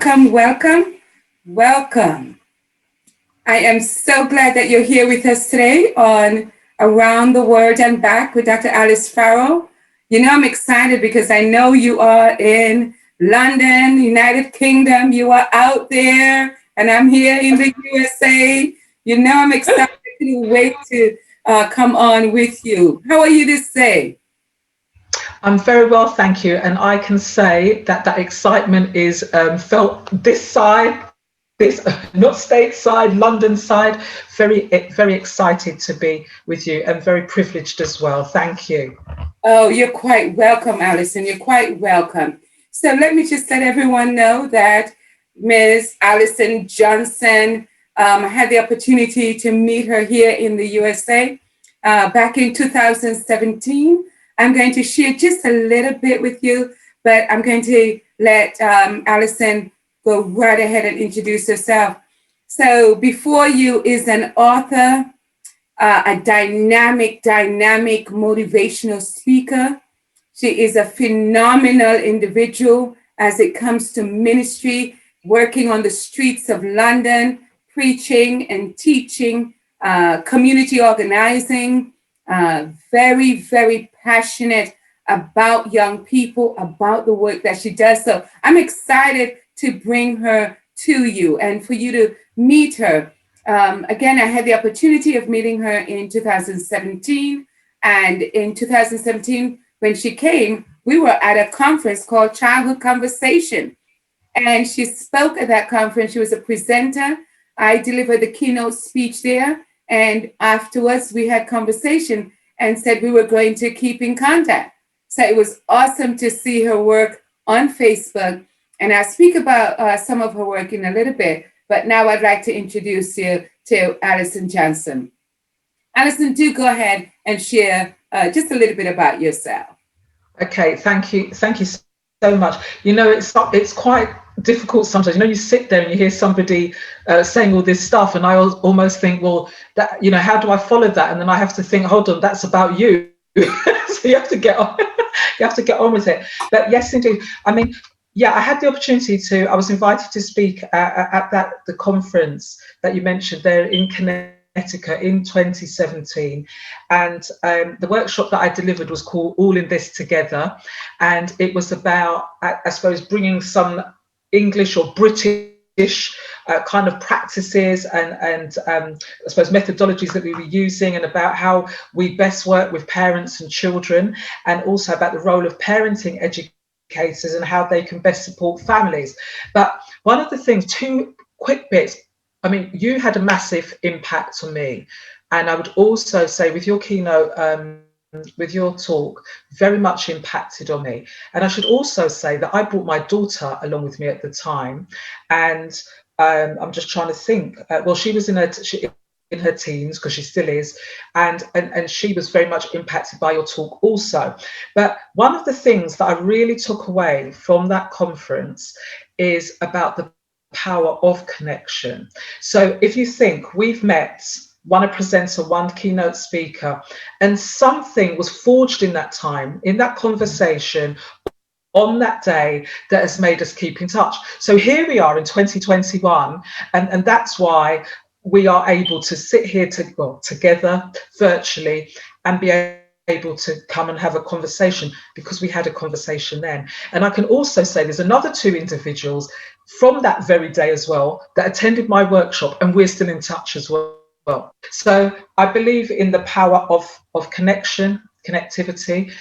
Welcome, welcome, welcome. I am so glad that you're here with us today on Around the World and Back with Dr. Alice Farrell. You know, I'm excited because I know you are in London, United Kingdom. You are out there, and I'm here in the USA. You know, I'm excited to wait to come on with you. How are you this day? I'm very well, thank you. And I can say that that excitement is felt this side, this not stateside, London side. Very excited to be with you and very privileged as well. Thank you. Oh, you're quite welcome, Allison. You're quite welcome. So let me just let everyone know that Ms. Alison Johnson, I had the opportunity to meet her here in the USA back in 2017. I'm going to share just a little bit with you, but I'm going to let Allison go right ahead and introduce herself. So before you is an author, a dynamic motivational speaker. She is a phenomenal individual as it comes to ministry, working on the streets of London, preaching and teaching, community organizing, very passionate about young people, about the work that she does. So I'm excited to bring her to you and for you to meet her. Again, I had the opportunity of meeting her in 2017. And in 2017, when she came, we were at a conference called Childhood Conversation. And she spoke at that conference. She was a presenter. I delivered the keynote speech there. And afterwards, we had conversation and said we were going to keep in contact. So it was awesome to see her work on Facebook. And I'll speak about some of her work in a little bit. But now I'd like to introduce you to Alison Johnson. Alison, do go ahead and share just a little bit about yourself. Okay, thank you so much. You know, it's quite difficult sometimes. You know, you sit there and you hear somebody saying all this stuff, and I almost think, well, that, you know, how do I follow that? And then I have to think, hold on, that's about you. So you have to get on. You have to get on with it. But yes, indeed. I mean, yeah, I had the opportunity I was invited to speak at the conference that you mentioned there in Connecticut in 2017. And the workshop that I delivered was called All in This Together. And it was about, I suppose, bringing some English or British kind of practices and I suppose methodologies that we were using, and about how we best work with parents and children, and also about the role of parenting educators and how they can best support families. But one of the things, two quick bits, I mean, you had a massive impact on me. And I would also say with your keynote, with your talk, very much impacted on me. And I should also say that I brought my daughter along with me at the time. And I'm just trying to think, well, she was in her teens, because she still is, and she was very much impacted by your talk also. But one of the things that I really took away from that conference is about the power of connection. So if you think, we've met one presenter, one keynote speaker, and something was forged in that time, in that conversation, on that day, that has made us keep in touch. So here we are in 2021, and that's why we are able to sit here together virtually and be able to come and have a conversation, because we had a conversation then. And I can also say there's another two individuals from that very day as well that attended my workshop, and we're still in touch as well. So I believe in the power of connectivity,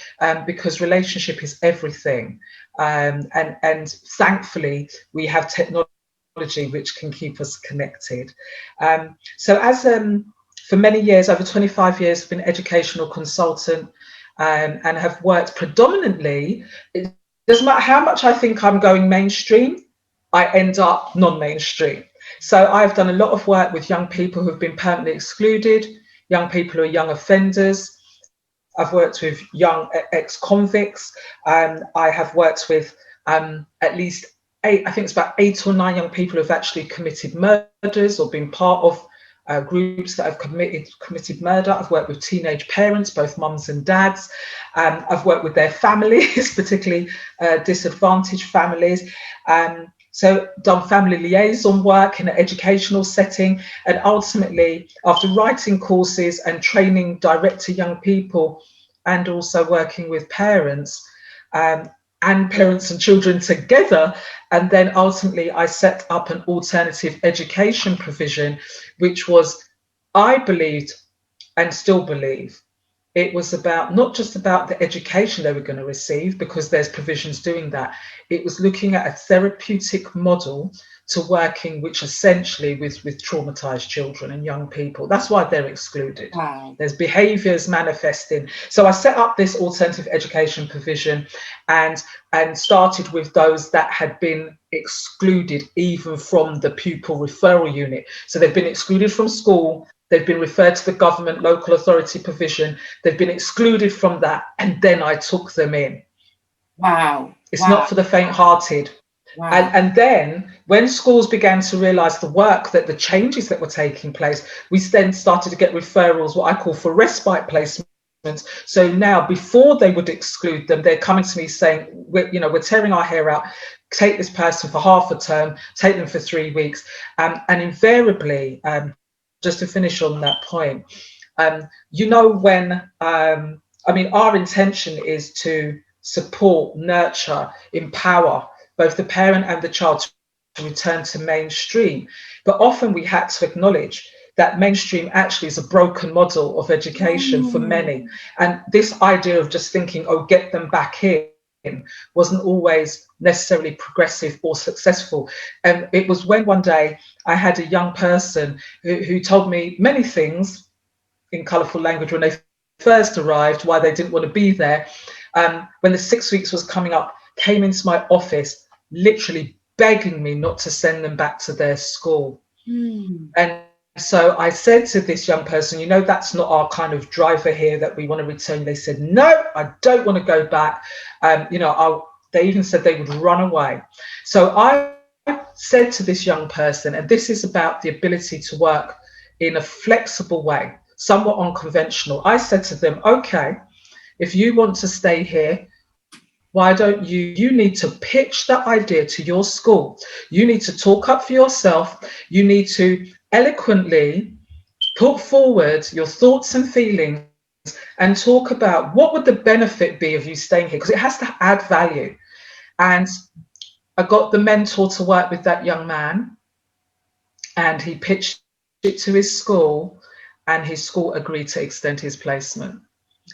because relationship is everything. And thankfully we have technology which can keep us connected. So as for many years, over 25 years, I've been an educational consultant, and have worked predominantly, it doesn't matter how much I think I'm going mainstream, I end up non-mainstream. So I've done a lot of work with young people who've been permanently excluded, young people who are young offenders. I've worked with young ex-convicts. I have worked with at least I think it's about 8 or 9 young people who've actually committed murders or been part of groups that have committed murder. I've worked with teenage parents, both mums and dads. I've worked with their families, particularly disadvantaged families. So done family liaison work in an educational setting, and ultimately, after writing courses and training direct to young people, and also working with parents, um, and parents and children together, and then ultimately I set up an alternative education provision, which was, I believed and still believe, it was about not just about the education they were going to receive, because there's provisions doing that. It was looking at a therapeutic model to working, which essentially with traumatized children and young people. That's why they're excluded. Wow. There's behaviors manifesting. So I set up this alternative education provision, and started with those that had been excluded even from the pupil referral unit. So they've been excluded from school, they've been referred to the government local authority provision, they've been excluded from that, and then I took them in. Wow. It's Wow. not for the faint-hearted. Wow. And then when schools began to realize the work, that the changes that were taking place, we then started to get referrals, what I call for respite placements. So now, before they would exclude them, they're coming to me saying, we're tearing our hair out, take this person for half a term, take them for 3 weeks. And invariably, just to finish on that point, our intention is to support, nurture, empower both the parent and the child to return to mainstream. But often we had to acknowledge that mainstream actually is a broken model of education for many. And this idea of just thinking, oh, get them back in, wasn't always necessarily progressive or successful. And it was when one day I had a young person who told me many things in colourful language when they first arrived, why they didn't want to be there. When the 6 weeks was coming up, came into my office literally begging me not to send them back to their school. And so I said to this young person, that's not our kind of driver here, that we want to return. They said, no, I don't want to go back. They even said they would run away. So I said to this young person, and this is about the ability to work in a flexible way, somewhat unconventional. I said to them, okay, if you want to stay here, why don't you need to pitch that idea to your school. You need to talk up for yourself. You need to eloquently put forward your thoughts and feelings and talk about what would the benefit be of you staying here, because it has to add value. And I got the mentor to work with that young man, and he pitched it to his school, and his school agreed to extend his placement.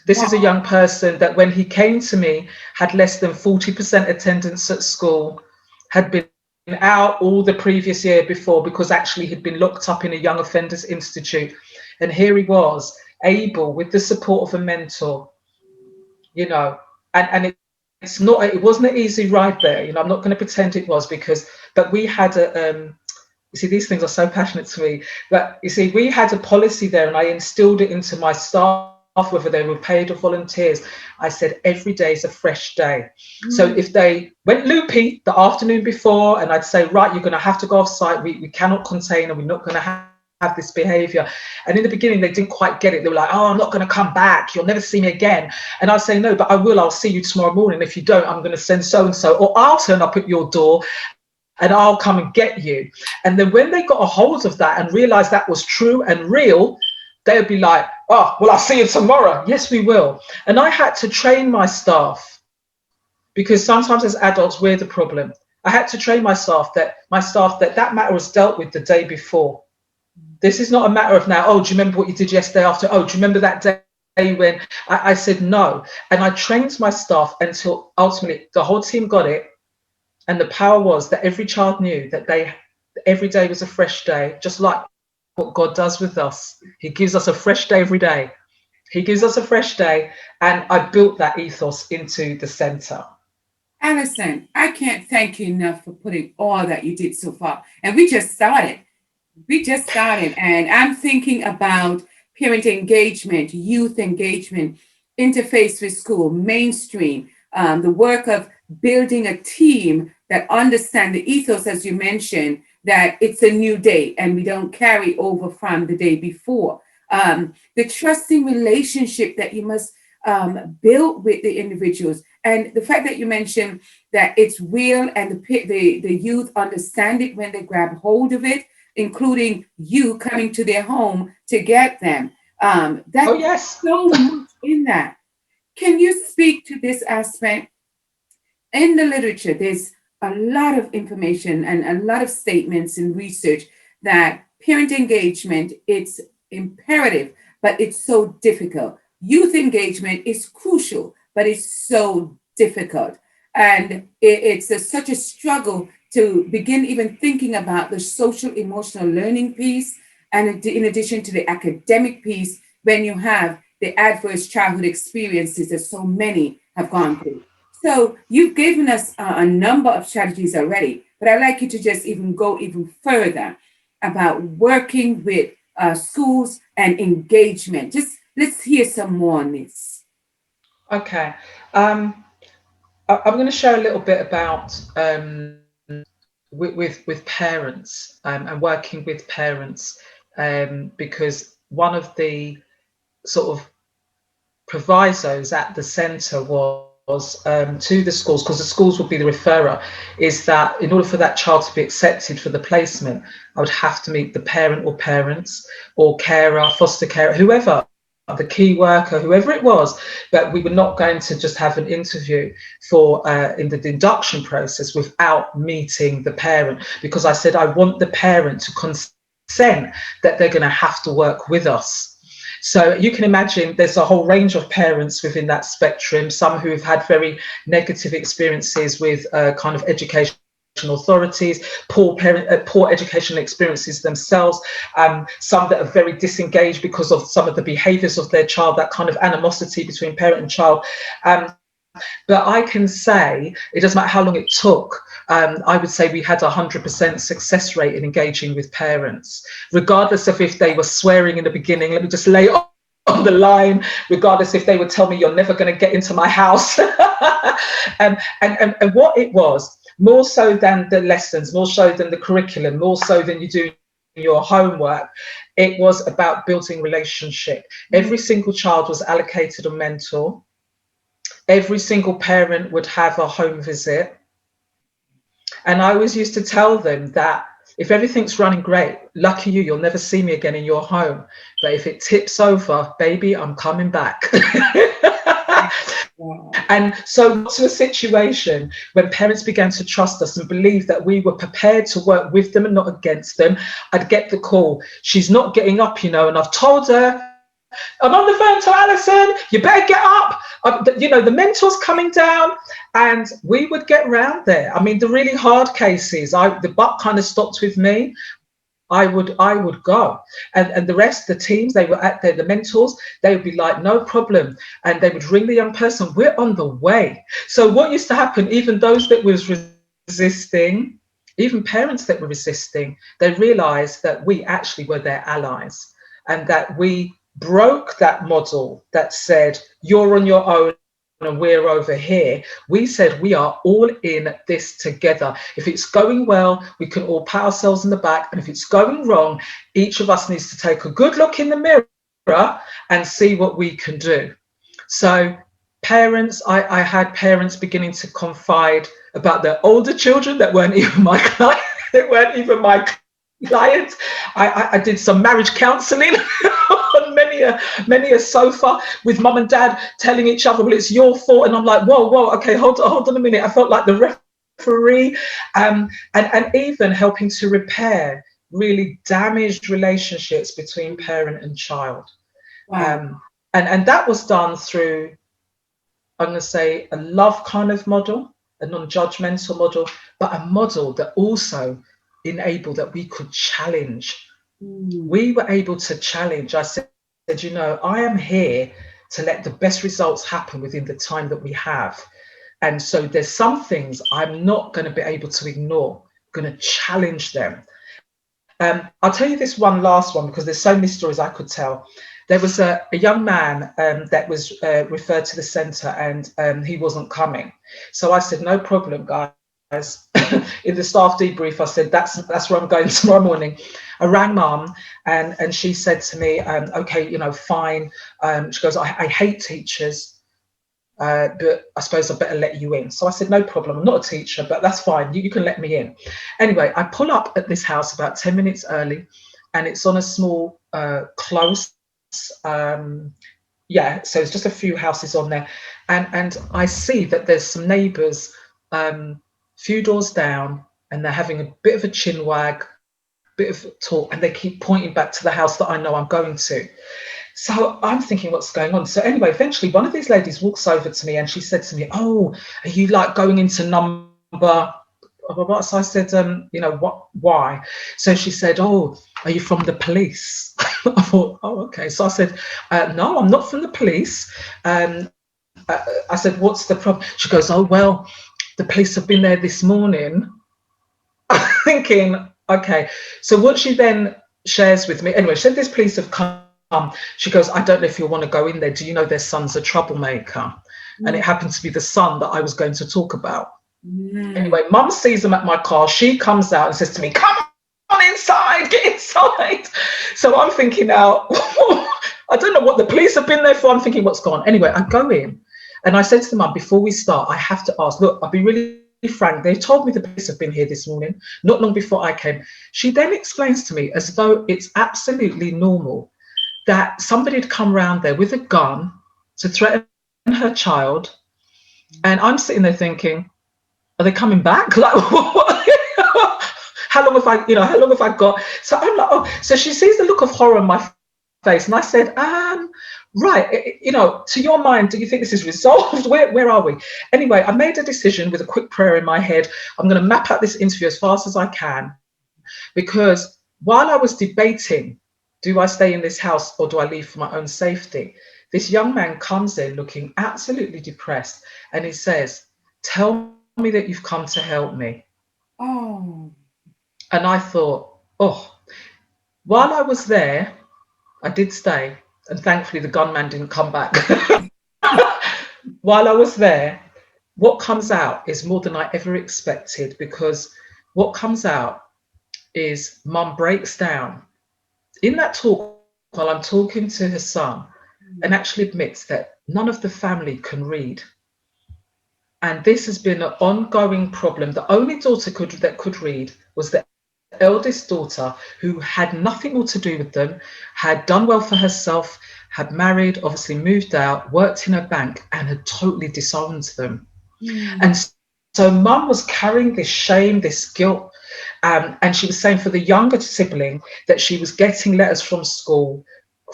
This is a young person that when he came to me had less than 40% attendance at school, had been out all the previous year before because actually he'd been locked up in a young offenders institute. And here he was able, with the support of a mentor, and it wasn't an easy ride there. I'm not going to pretend it was, but we had you see, these things are so passionate to me, but you see, we had a policy there, and I instilled it into my staff, whether they were paid or volunteers. I said every day is a fresh day. So if they went loopy the afternoon before, and I'd say, right, you're going to have to go off site, we cannot contain, and we're not going to have this behavior. And in the beginning they didn't quite get it. They were like, oh, I'm not going to come back, you'll never see me again. And I'll say, no, but I will. I'll see you tomorrow morning. If you don't, I'm going to send so and so, or I'll turn up at your door and I'll come and get you. And then when they got a hold of that and realized that was true and real, they would be like, oh, well, I'll see you tomorrow. Yes, we will. And I had to train my staff, because sometimes as adults, we're the problem. I had to train my staff that that matter was dealt with the day before. This is not a matter of now, oh, do you remember what you did yesterday after? Oh, do you remember that day when I said no? And I trained my staff until ultimately the whole team got it. And the power was that every child knew that every day was a fresh day, just like what God does with us. He gives us a fresh day every day. He gives us a fresh day. And I built that ethos into the center. Allison, I can't thank you enough for putting all that you did so far. And we just started. And I'm thinking about parent engagement, youth engagement, interface with school, mainstream, the work of building a team that understand the ethos, as you mentioned, that it's a new day and we don't carry over from the day before. The trusting relationship that you must build with the individuals. And the fact that you mentioned that it's real and the youth understand it when they grab hold of it, including you coming to their home to get them. Oh, That's yes. so much in that. Can you speak to this aspect? In the literature, there's a lot of information and a lot of statements and research that parent engagement, it's imperative, but it's so difficult. Youth engagement is crucial, but it's so difficult. And such a struggle to begin even thinking about the social emotional learning piece, and in addition to the academic piece, when you have the adverse childhood experiences that so many have gone through. So you've given us a number of strategies already, but I'd like you to just even go even further about working with schools and engagement. Just let's hear some more on this. Okay. I'm going to share a little bit about with parents and working with parents, because one of the sort of provisos at the centre was to the schools, because the schools would be the referrer, is that in order for that child to be accepted for the placement, I would have to meet the parent or parents or carer, foster carer, whoever, the key worker, whoever it was. But we were not going to just have an interview for in the induction process without meeting the parent, because I said I want the parent to consent that they're going to have to work with us. So you can imagine there's a whole range of parents within that spectrum, some who've had very negative experiences with kind of education authorities, poor educational experiences themselves, some that are very disengaged because of some of the behaviours of their child, that kind of animosity between parent and child. But I can say, it doesn't matter how long it took, I would say we had a 100% success rate in engaging with parents, regardless of if they were swearing in the beginning. Let me just lay it on the line, regardless if they would tell me you're never going to get into my house. and what it was, more so than the lessons, more so than the curriculum, more so than you do your homework, it was about building relationship. Every single child was allocated a mentor. Every single parent would have a home visit. And I always used to tell them that if everything's running great, lucky you, you'll never see me again in your home. But if it tips over, baby, I'm coming back. And so to a situation when parents began to trust us and believe that we were prepared to work with them and not against them, I'd get the call. She's not getting up, you know, and I've told her, I'm on the phone to Allison, you better get up. You know, the mentor's coming down, and we would get round there. I mean, the really hard cases, the buck kind of stopped with me. I would go, and the rest, the teams, they were at there, the mentors, they would be like, no problem, and they would ring the young person, we're on the way. So what used to happen, even those that was resisting, even parents that were resisting, they realized that we actually were their allies, and that we broke that model that said you're on your own and we're over here. We said we are all in this together. If it's going well, we can all pat ourselves in the back, and if it's going wrong, each of us needs to take a good look in the mirror and see what we can do. So parents, I had parents beginning to confide about their older children that weren't even my client, I did some marriage counselling on many a sofa with mum and dad telling each other, well, it's your fault. And I'm like, whoa, okay, hold on a minute. I felt like the referee, and even helping to repair really damaged relationships between parent and child. Wow. And that was done through, I'm going to say, a love kind of model, a non-judgmental model, but a model that also enabled that we could challenge. We were able to challenge. I said, you know, I am here to let the best results happen within the time that we have. And so there's some things I'm not going to be able to ignore. I'm going to challenge them. I'll tell you this one last one, because there's so many stories I could tell. There was a young man that was referred to the centre, and he wasn't coming. So I said, no problem, guys. In the staff debrief, I said, that's where I'm going tomorrow morning. I rang mum, and she said to me, okay, you know, fine. She goes, I hate teachers, but I suppose I better let you in. So I said, no problem. I'm not a teacher, but that's fine. You can let me in. Anyway, I pull up at this house about 10 minutes early, and it's on a small close. Yeah, so it's just a few houses on there, and I see that there's some neighbours, few doors down, and they're having a bit of a chin wag, bit of talk, and they keep pointing back to the house that I know I'm going to. So I'm thinking, what's going on? So anyway, eventually one of these ladies walks over to me and she said to me, oh, are you like going into number? So I said, you know, what, why? So she said, oh, are you from the police? I thought, oh, okay. So I said, no, I'm not from the police. I said, what's the problem? She goes, oh, well, the police have been there this morning. I'm thinking, okay. So what she then shares with me, anyway, she said, this police have come. She goes, I don't know if you want to go in there. Do you know their son's a troublemaker? And it happened to be the son that I was going to talk about. Anyway, mum sees them at my car. She comes out and says to me, come on inside, get inside. So I'm thinking now, I don't know what the police have been there for. I'm thinking, what's gone? Anyway, I go in and I said to the mum, before we start, I have to ask, look, I'll be really frank. They told me the police have been here this morning, not long before I came. She then explains to me as though it's absolutely normal that somebody had come round there with a gun to threaten her child. And I'm sitting there thinking, are they coming back? Like, how long have I got? So I'm like, oh, so she sees the look of horror on my face. And I said, right, you know, to your mind, do you think this is resolved? Where are we? Anyway, I made a decision with a quick prayer in my head. I'm going to map out this interview as fast as I can, because while I was debating, do I stay in this house or do I leave for my own safety? This young man comes in looking absolutely depressed, and he says, tell me that you've come to help me. Oh. And I thought, oh, while I was there, I did stay, and thankfully the gunman didn't come back. While I was there, what comes out is more than I ever expected, because what comes out is mum breaks down in that talk while I'm talking to her son, and actually admits that none of the family can read. And this has been an ongoing problem. The only daughter that could read was the eldest daughter, who had nothing more to do with them, had done well for herself, had married, obviously moved out, worked in a bank, and had totally disowned them. And so mum was carrying this shame, this guilt. And she was saying for the younger sibling that she was getting letters from school,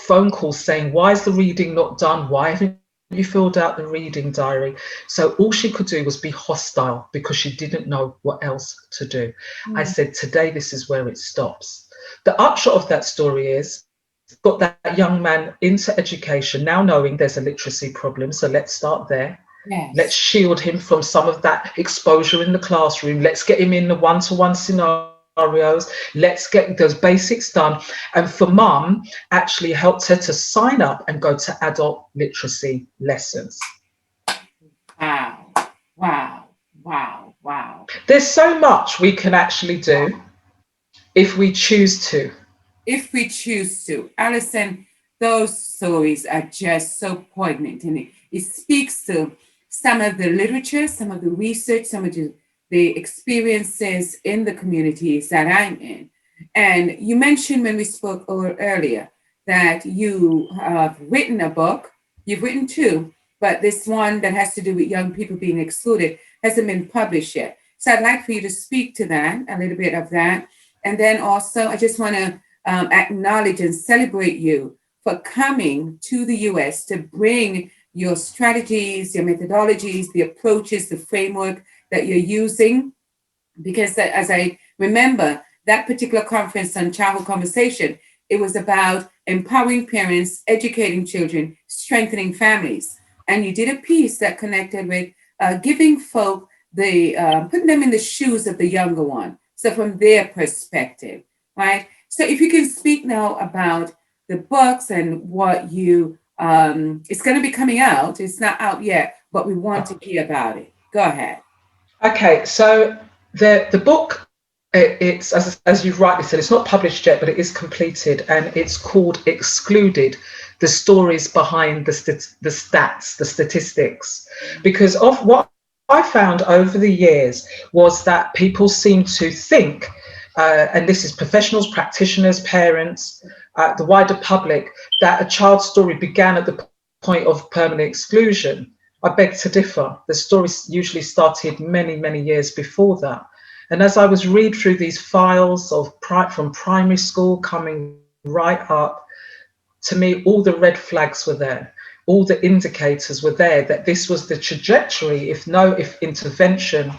phone calls saying, why is the reading not done? Why haven't you filled out the reading diary? So all she could do was be hostile, because she didn't know what else to do. I said, today, this is where it stops. The upshot of that story is, got that young man into education, now knowing there's a literacy problem. So let's start there. Yes. Let's shield him from some of that exposure in the classroom. Let's get him in the one-to-one scenarios. Let's get those basics done. And for mum, actually helped her to sign up and go to adult literacy lessons. Wow, wow, wow, wow. There's so much we can actually do if we choose to. If we choose to. Allison, those stories are just so poignant, and it speaks to some of the literature, some of the research, some of the experiences in the communities that I'm in. And you mentioned when we spoke earlier that you have written a book. You've written two, but this one that has to do with young people being excluded hasn't been published yet. So I'd like for you to speak to that, a little bit of that. And then also, I just want to acknowledge and celebrate you for coming to the US to bring your strategies, your methodologies, the approaches, the framework that you're using. Because as I remember, that particular conference on childhood conversation, it was about empowering parents, educating children, strengthening families. And you did a piece that connected with giving folk putting them in the shoes of the younger one. So from their perspective, right? So if you can speak now about the books and what you, it's going to be coming out. It's not out yet, but we want to hear about it. Go ahead. Okay, so the book It's, as you've rightly said, it's not published yet, but it is completed, and it's called Excluded: the stories behind the stats, the statistics. Because of what I found over the years was that people seem to think, and this is professionals, practitioners, parents, the wider public, that a child's story began at the point of permanent exclusion. I beg to differ. The story usually started many, many years before that. And as I was read through these files from primary school coming right up, to me, all the red flags were there. All the indicators were there that this was the trajectory. If intervention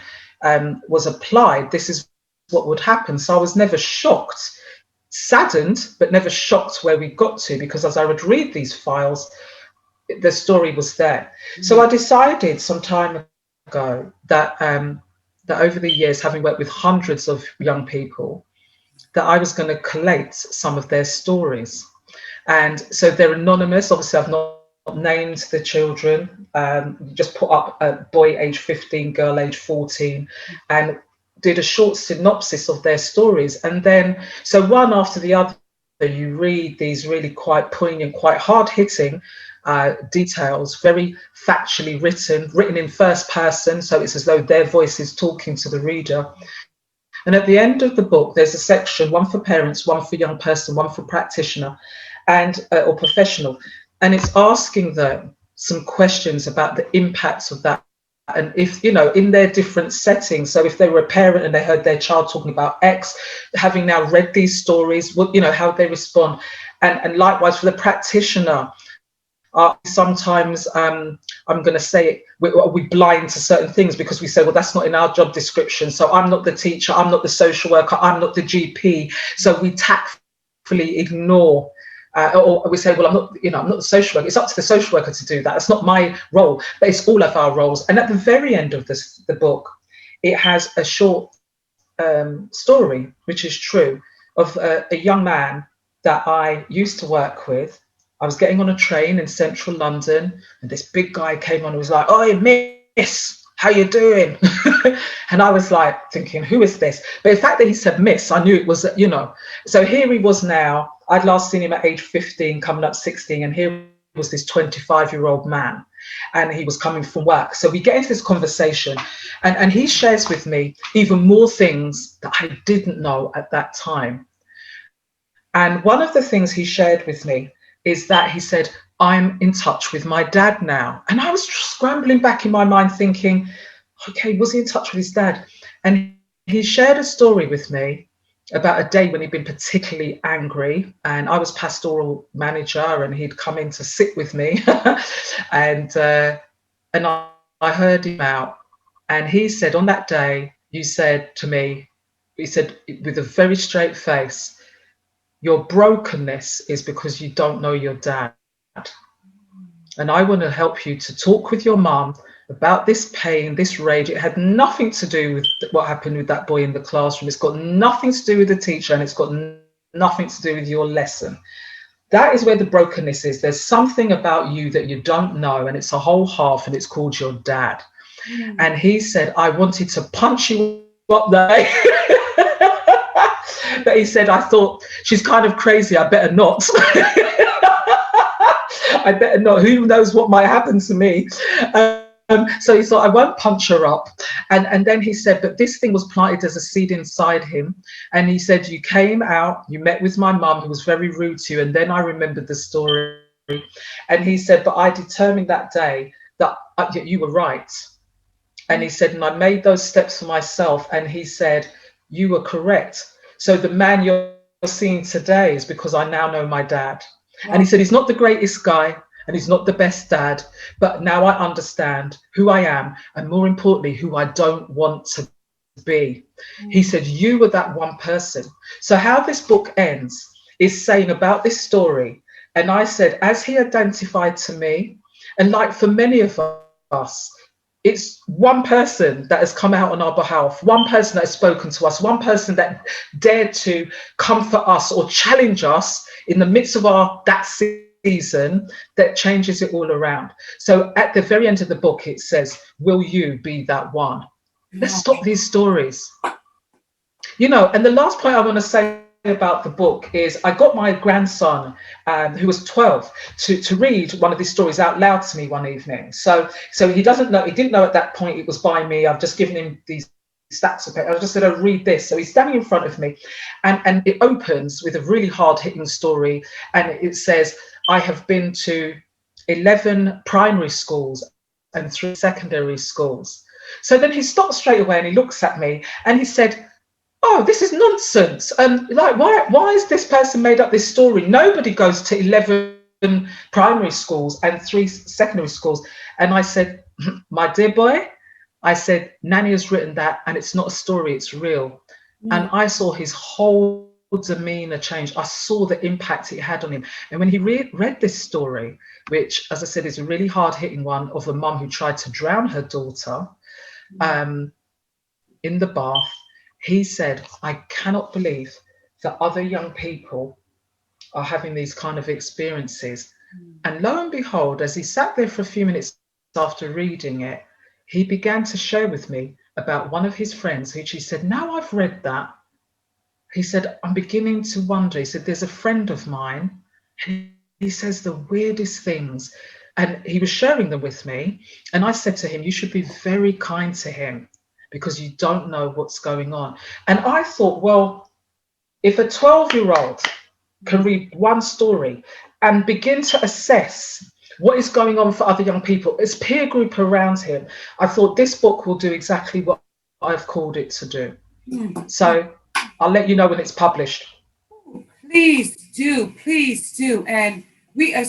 was applied, this is what would happen. So I was never shocked, saddened, but never shocked where we got to, because as I would read these files, the story was there. So I decided some time ago that that over the years, having worked with hundreds of young people, that I was going to collate some of their stories. And so they're anonymous. Obviously, I've not named the children. Just put up a boy age 15, girl age 14, and did a short synopsis of their stories. And then, so one after the other, you read these really quite poignant, quite hard-hitting details, very factually written in first person, so it's as though their voice is talking to the reader. And at the end of the book, there's a section, one for parents, one for young person, one for practitioner and or professional, and it's asking them some questions about the impacts of that. And if, you know, in their different settings, so if they were a parent and they heard their child talking about X, having now read these stories, what, you know, how they respond. And likewise for the practitioner, sometimes I'm going to say we blind to certain things because we say, well, that's not in our job description. So I'm not the teacher, I'm not the social worker, I'm not the GP. So we tactfully ignore, or we say, well, I'm not the social worker. It's up to the social worker to do that. It's not my role, but it's all of our roles. And at the very end of the book, it has a short story, which is true, of a young man that I used to work with. I was getting on a train in central London, and this big guy came on and was like, "Oh, miss, how you doing?" And I was like thinking, who is this? But the fact that he said miss, I knew it was, you know. So here he was now. I'd last seen him at age 15, coming up 16, and here was this 25-year-old man, and he was coming from work. So we get into this conversation, and he shares with me even more things that I didn't know at that time. And one of the things he shared with me is that he said, "I'm in touch with my dad now." And I was scrambling back in my mind thinking, okay, was he in touch with his dad? And he shared a story with me about a day when he'd been particularly angry, and I was pastoral manager, and he'd come in to sit with me. and I heard him out, and he said, "On that day, you said to me," he said with a very straight face, "Your brokenness is because you don't know your dad. And I want to help you to talk with your mum about this pain, this rage. It had nothing to do with what happened with that boy in the classroom. It's got nothing to do with the teacher, and it's got nothing to do with your lesson. That is where the brokenness is. There's something about you that you don't know, and it's a whole half, and it's called your dad." And he said, "I wanted to punch you up there." But he said, "I thought, she's kind of crazy, I better not." I better not. Who knows what might happen to me? So he thought, I won't punch her up. And then he said, but this thing was planted as a seed inside him. And he said, "You came out, you met with my mum, who was very rude to you." And then I remembered the story. And he said, "But I determined that day that you were right." And he said, "And I made those steps for myself." And he said, "You were correct. So the man you're seeing today is because I now know my dad." Wow. And he said, "He's not the greatest guy, and he's not the best dad, but now I understand who I am, and more importantly, who I don't want to be." He said, "You were that one person." So how this book ends is saying about this story. And I said, as he identified to me, and like for many of us, it's one person that has come out on our behalf, one person that has spoken to us, one person that dared to comfort us or challenge us in the midst of that season, that changes it all around. So at the very end of the book, it says, "Will you be that one?" Let's stop these stories. And the last point I want to say about the book is I got my grandson, who was 12, to read one of these stories out loud to me one evening. So he didn't know at that point it was by me. I've just given him these stacks of paper. I just said, "Oh, read this." So he's standing in front of me, and it opens with a really hard-hitting story, and it says, "I have been to 11 primary schools and 3 secondary schools." So then he stopped straight away and he looks at me and he said, "Oh, this is nonsense. And why is this person made up this story? Nobody goes to 11 primary schools and 3 secondary schools." And I said, "My dear boy," I said, "Nanny has written that, and it's not a story, it's real." And I saw his whole demeanor change. I saw the impact it had on him. And when he read this story, which, as I said, is a really hard-hitting one of a mum who tried to drown her daughter in the bath, he said, "I cannot believe that other young people are having these kind of experiences." And lo and behold, as he sat there for a few minutes after reading it, he began to share with me about one of his friends, which he said, "Now I've read that," he said, "I'm beginning to wonder." He said, "There's a friend of mine, and he says the weirdest things." And he was sharing them with me. And I said to him, "You should be very kind to him because you don't know what's going on." And I thought, well, if a 12-year-old can read one story and begin to assess what is going on for other young people, his peer group around him, I thought this book will do exactly what I've called it to do. So I'll let you know when it's published. Please do, please do. And we are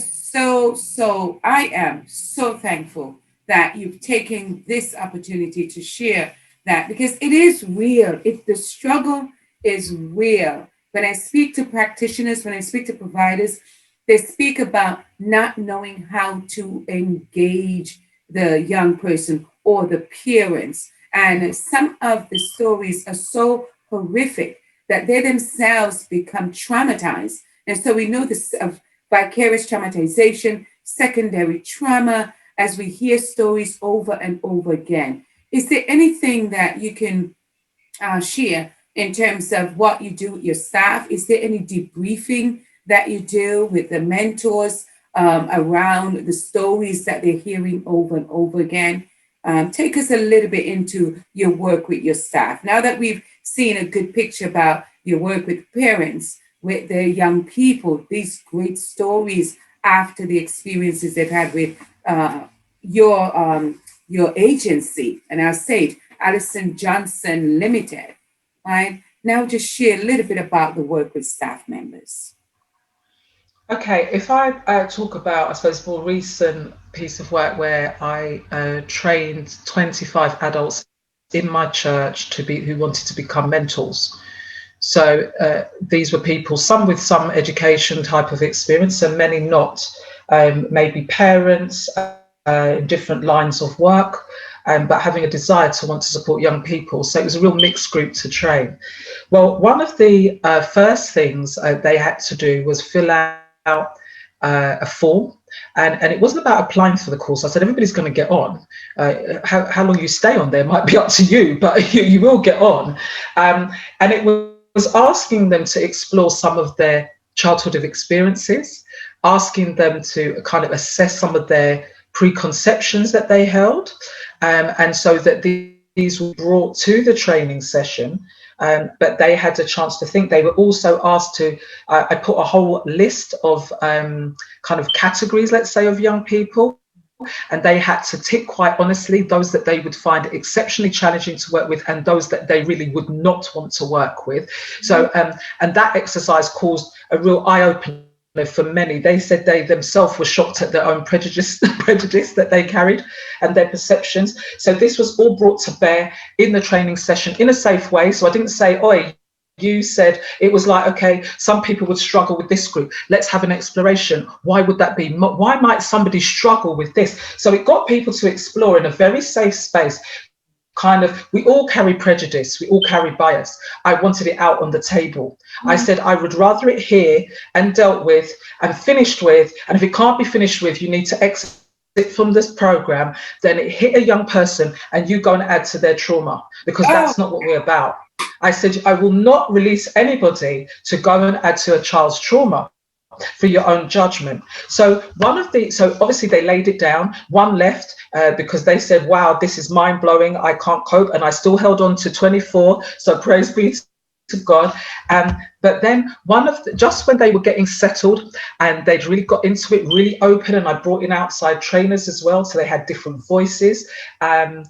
I am so thankful that you've taken this opportunity to share that, because it is real. The struggle is real. When I speak to practitioners, when I speak to providers, they speak about not knowing how to engage the young person or the parents. And some of the stories are so horrific that they themselves become traumatized. And so we know this of vicarious traumatization, secondary trauma, as we hear stories over and over again. Is there anything that you can share in terms of what you do with your staff? Is there any debriefing that you do with the mentors around the stories that they're hearing over and over again? Take us a little bit into your work with your staff. Now that we've seen a good picture about your work with parents, with their young people, these great stories after the experiences they've had with your agency, and I'll say it, Alison Johnson Limited, right? Now just share a little bit about the work with staff members. Okay, if I talk about, I suppose, more recent piece of work where I trained 25 adults in my church who wanted to become mentors. So these were people, some with some education type of experience and many not, maybe parents in different lines of work, but having a desire to want to support young people. So it was a real mixed group to train. Well, one of the first things they had to do was fill out a form, and it wasn't about applying for the course. I said, everybody's going to get on. How long you stay on there might be up to you, but you will get on. And it was asking them to explore some of their childhood experiences, asking them to kind of assess some of their preconceptions that they held, and so that these were brought to the training session. But they had a chance to think. They were also asked to, I put a whole list of kind of categories, let's say, of young people, and they had to tick quite honestly those that they would find exceptionally challenging to work with and those that they really would not want to work with. So, and that exercise caused a real eye-opener for many. They said they themselves were shocked at their own prejudice that they carried and their perceptions. So this was all brought to bear in the training session in a safe way. So I didn't say, "Oi, you said," it was like, okay, some people would struggle with this group. Let's have an exploration. Why would that be? Why might somebody struggle with this? So it got people to explore in a very safe space. Kind of, we all carry prejudice, we all carry bias. I wanted it out on the table. I said, I would rather it here and dealt with and finished with. And if it can't be finished with, you need to exit from this program. Then it hit a young person and you go and add to their trauma, because that's not what we're about. I said, I will not release anybody to go and add to a child's trauma for your own judgment. So so obviously they laid it down. One left because they said, wow, this is mind blowing. I can't cope. And I still held on to 24. So praise be to God. But then just when they were getting settled and they'd really got into it, really open, and I brought in outside trainers as well. So they had different voices, and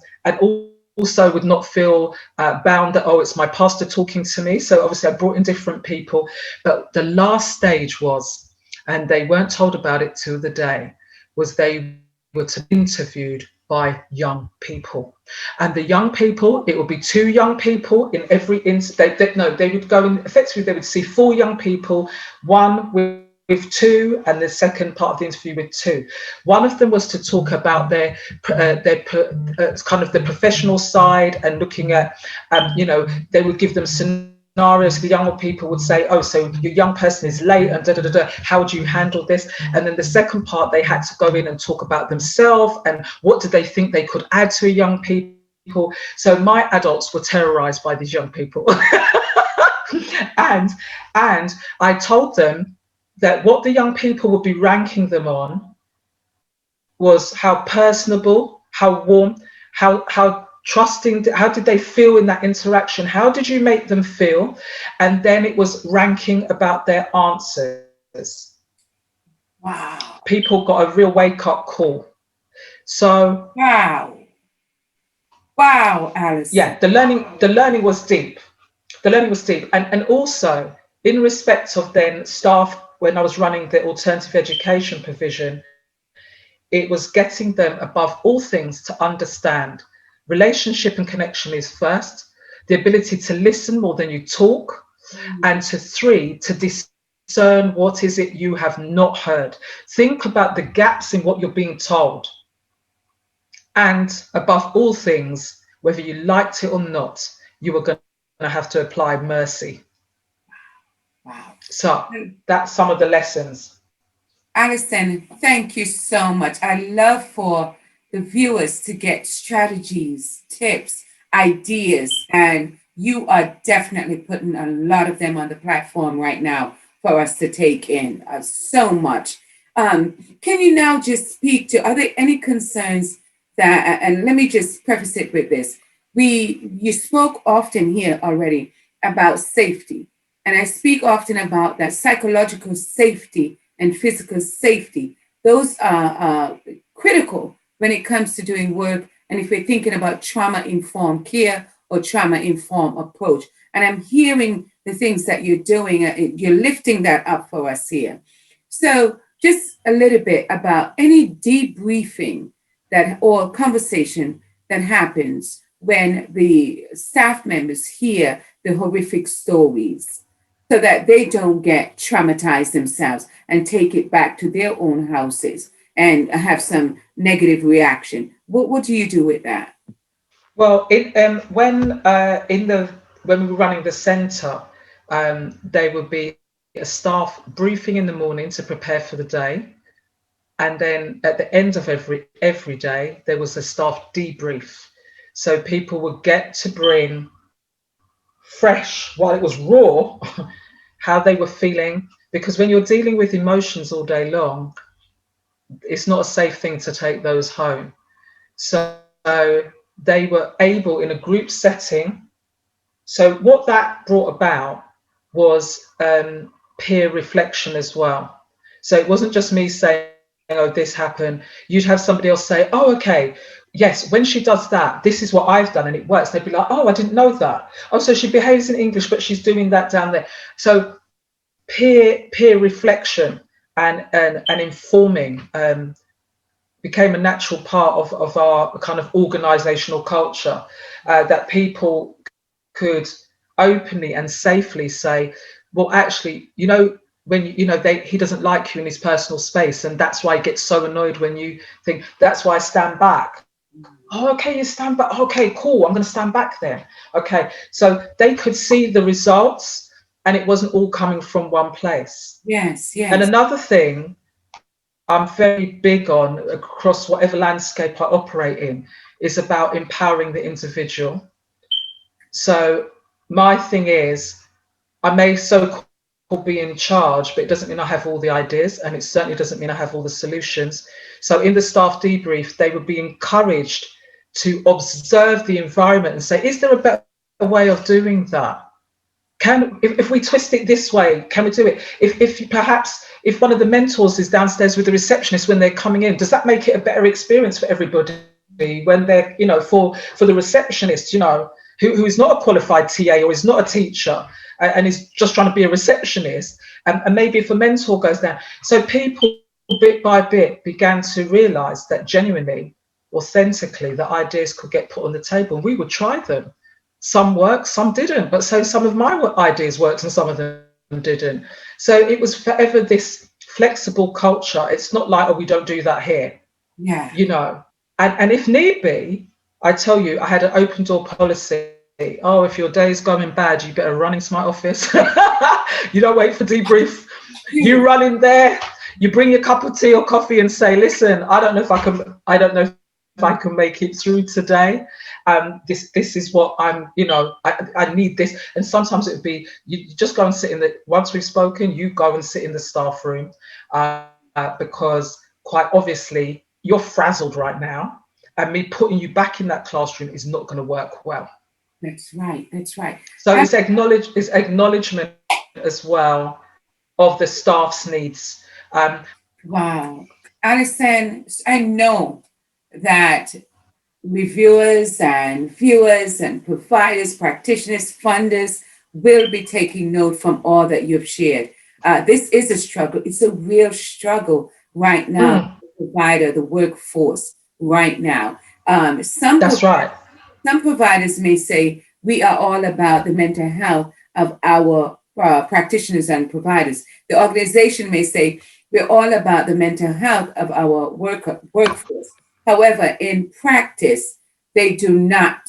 also would not feel bound that, oh, it's my pastor talking to me. So obviously I brought in different people. But the last stage was, and they weren't told about it till the day, was they were to be interviewed by young people. And the young people, it would be 2 young people in every they would go in, effectively they would see 4 young people, one with 2, and the second part of the interview with 2. One of them was to talk about their kind of the professional side, and looking at, they would give them scenarios. The younger people would say, oh, so your young person is late and how do you handle this? And then the second part, they had to go in and talk about themselves and what did they think they could add to a young people. So my adults were terrorized by these young people. and I told them that what the young people would be ranking them on was how personable, how warm, how trusting, how did they feel in that interaction? How did you make them feel? And then it was ranking about their answers. Wow. People got a real wake-up call. So wow, Alice. Yeah, the learning was deep. The learning was deep. And also in respect of then staff, when I was running the alternative education provision, it was getting them above all things to understand relationship and connection is first, the ability to listen more than you talk, and to 3, to discern what is it you have not heard. Think about the gaps in what you're being told. And above all things, whether you liked it or not, you were going to have to apply mercy. Wow. So that's some of the lessons. Alison, thank you so much. I love for the viewers to get strategies, tips, ideas, and you are definitely putting a lot of them on the platform right now for us to take in so much. Can you now just speak to, are there any concerns that, and let me just preface it with this. You spoke often here already about safety, and I speak often about that psychological safety and physical safety. Those are critical when it comes to doing work. And if we're thinking about trauma-informed care or trauma-informed approach, and I'm hearing the things that you're doing, you're lifting that up for us here. So just a little bit about any debriefing that or conversation that happens when the staff members hear the horrific stories, so that they don't get traumatized themselves and take it back to their own houses and have some negative reaction. What do you do with that? Well, when we were running the centre, there would be a staff briefing in the morning to prepare for the day, and then at the end of every day there was a staff debrief. So people would get to bring fresh, while it was raw, how they were feeling, because when you're dealing with emotions all day long, it's not a safe thing to take those home. So they were able, in a group setting. So what that brought about was peer reflection as well. So it wasn't just me saying, oh, this happened. You'd have somebody else say, oh, okay, yes, when she does that, this is what I've done and it works. They'd be like, oh, I didn't know that. Oh, so she behaves in English, but she's doing that down there. So peer reflection and informing became a natural part of our kind of organizational culture, that people could openly and safely say, well, actually, when he doesn't like you in his personal space, and that's why he gets so annoyed when you think, that's why I stand back. Oh, okay, you stand back. Okay, cool, I'm going to stand back then. Okay, so they could see the results, and it wasn't all coming from one place. Yes. And another thing I'm very big on across whatever landscape I operate in is about empowering the individual. So my thing is, I may so-called be in charge, but it doesn't mean I have all the ideas, and it certainly doesn't mean I have all the solutions. So in the staff debrief, they would be encouraged to observe the environment and say, is there a better way of doing that? If we twist it this way, can we do it? If one of the mentors is downstairs with the receptionist when they're coming in, does that make it a better experience for everybody when they're, for the receptionist, who is not a qualified TA or is not a teacher and is just trying to be a receptionist, and maybe if a mentor goes down. So people bit by bit began to realize that genuinely, authentically, the ideas could get put on the table, and we would try them. Some worked, some didn't, but so some of my ideas worked and some of them didn't. So it was forever this flexible culture. It's not like, oh, we don't do that here. Yeah. And if need be, I tell you, I had an open door policy. Oh, if your day's going bad, you better run into my office. You don't wait for debrief. You run in there, you bring your cup of tea or coffee and say, listen, I don't know if I can make it through today. This is what I'm, I need this. And sometimes it would be, you just go and sit once we've spoken, you go and sit in the staff room, because quite obviously you're frazzled right now, and me putting you back in that classroom is not going to work well. That's right. So it's acknowledgement as well of the staff's needs. Wow. Allison, I know that reviewers and viewers and providers, practitioners, funders will be taking note from all that you've shared. This is a struggle. It's a real struggle right now, the provider, the workforce right now. That's right. Some providers may say, we are all about the mental health of our practitioners and providers. The organization may say, we're all about the mental health of our workforce. However, in practice, they do not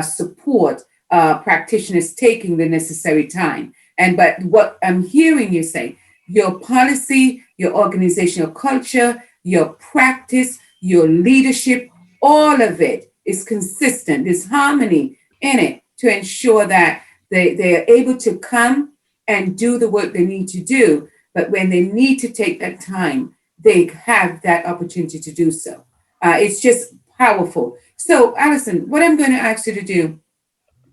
support practitioners taking the necessary time. But what I'm hearing you say, your policy, your organizational culture, your practice, your leadership, all of it is consistent. There's harmony in it to ensure that they are able to come and do the work they need to do. But when they need to take that time, they have that opportunity to do so. It's just powerful. So, Allison, what I'm going to ask you to do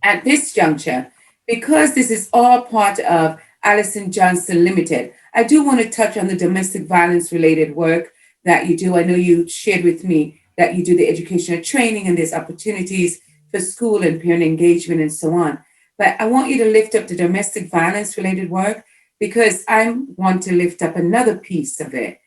at this juncture, because this is all part of Alison Johnson Limited, I do want to touch on the domestic violence related work that you do. I know you shared with me that you do the educational training and there's opportunities for school and parent engagement and so on. But I want you to lift up the domestic violence related work because I want to lift up another piece of it.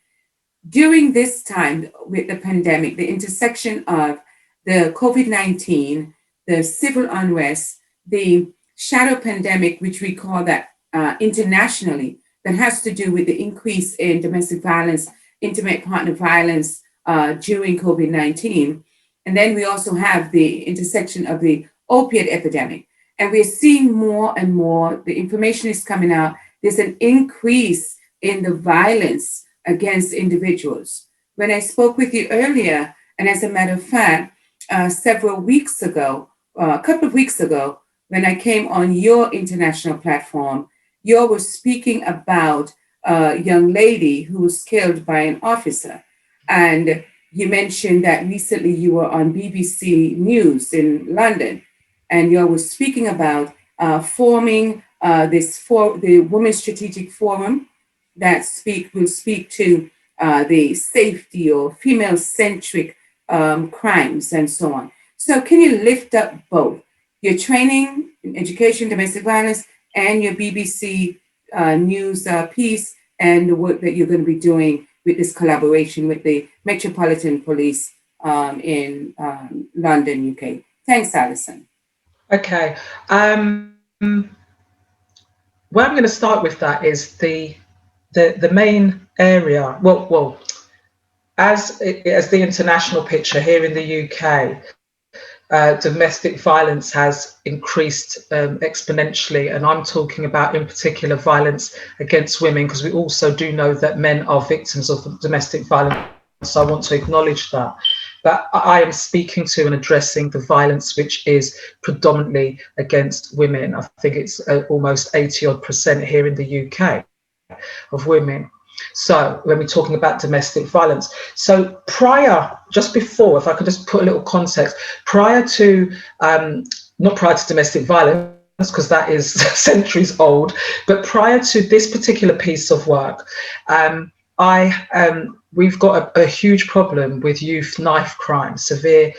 During this time with the pandemic, the intersection of the COVID-19, the civil unrest, the shadow pandemic, which we call that internationally, that has to do with the increase in domestic violence, intimate partner violence during COVID-19. And then we also have the intersection of the opiate epidemic. And we're seeing more and more, the information is coming out, there's an increase in the violence against individuals. When I spoke with you earlier, and as a matter of fact, a couple of weeks ago, when I came on your international platform, you were speaking about a young lady who was killed by an officer. And you mentioned that recently you were on BBC News in London, and you were speaking about forming the Women's Strategic Forum that will speak to the safety or female-centric crimes and so on. So can you lift up both your training in education, domestic violence, and your BBC News piece and the work that you're going to be doing with this collaboration with the Metropolitan Police in London, UK? Thanks, Allison. Okay. Where I'm going to start with that is the main area. Well, as the international picture here in the UK, domestic violence has increased exponentially, and I'm talking about in particular violence against women, because we also do know that men are victims of domestic violence. So I want to acknowledge that. but I am speaking to and addressing the violence which is predominantly against women. I think it's almost 80% here in the UK of women. So when we're talking about domestic violence, so just before, if I could just put a little context, not prior to domestic violence, because that is centuries old, but prior to this particular piece of work, we've got a huge problem with youth knife crime, severe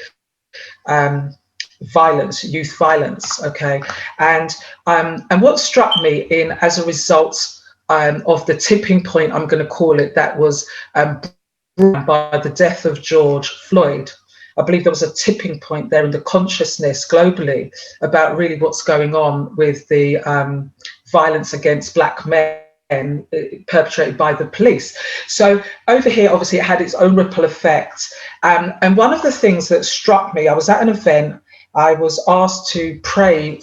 violence, youth violence. Okay, and what struck me in as a result of the tipping point, I'm going to call it, that was brought by the death of George Floyd. I believe there was a tipping point there in the consciousness globally about really what's going on with the violence against Black men perpetrated by the police. So over here, obviously, it had its own ripple effect. And one of the things that struck me, I was at an event, I was asked to pray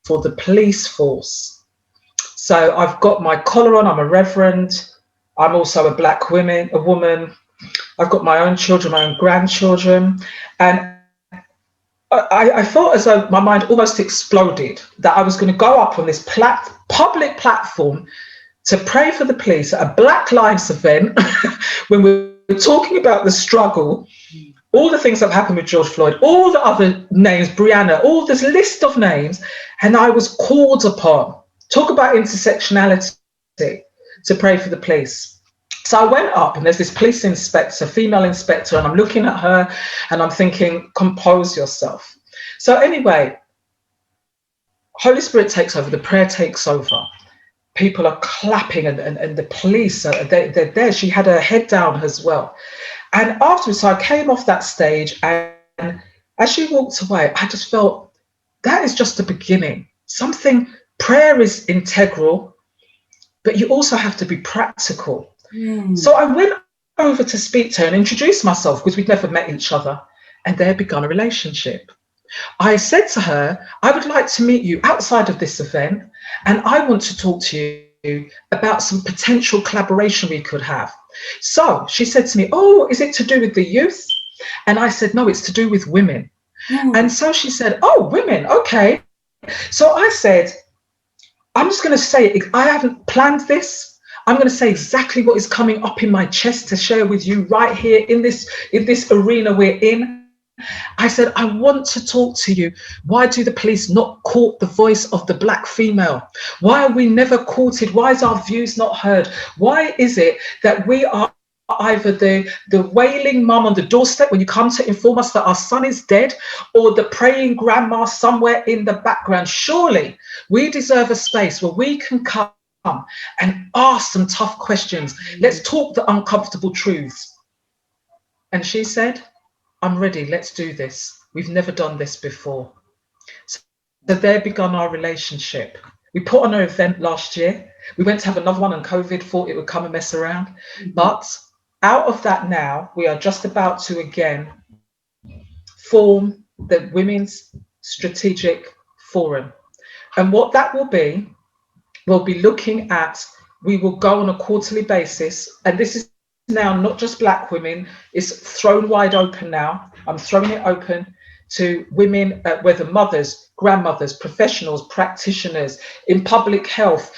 for the police force. So I've got my collar on, I'm a reverend, I'm also a Black woman, I've got my own children, my own grandchildren, and I felt as though my mind almost exploded, that I was going to go up on this public platform to pray for the police at a Black Lives event when we're talking about the struggle, all the things that have happened with George Floyd, all the other names, Brianna, all this list of names, and I was called upon, talk about intersectionality, to pray for the police. So I went up and there's this police inspector, female inspector, and I'm looking at her and I'm thinking, compose yourself. So anyway, Holy Spirit takes over, the prayer takes over. People are clapping and the police, they're there. She had her head down as well. And afterwards, so I came off that stage, and as she walked away, I just felt that is just the beginning. Prayer is integral, but you also have to be practical. So I went over to speak to her and introduce myself, because we'd never met each other, and there begun a relationship. I said to her, I would like to meet you outside of this event, and I want to talk to you about some potential collaboration we could have. So she said to me, oh, is it to do with the youth? And I said, no, it's to do with women. And so she said, oh, women, okay. So I said, I'm just going to say it. I haven't planned this. I'm going to say exactly what is coming up in my chest to share with you right here in this arena we're in. I said, I want to talk to you. Why do the police not court the voice of the Black female? Why are we never courted? Why is our views not heard? Why is it that we are either the wailing mum on the doorstep when you come to inform us that our son is dead, or the praying grandma somewhere in the background? Surely we deserve a space where we can come and ask some tough questions. Let's talk the uncomfortable truths. And she said, I'm ready, let's do this. We've never done this before. So there began our relationship. We put on an event last year. We went to have another one, and COVID thought it would come and mess around. But out of that now, we are just about to again form the Women's Strategic Forum. And what that will be, we'll be looking at, we will go on a quarterly basis, and this is now not just Black women, it's thrown wide open now. I'm throwing it open to women, whether mothers, grandmothers, professionals, practitioners, in public health,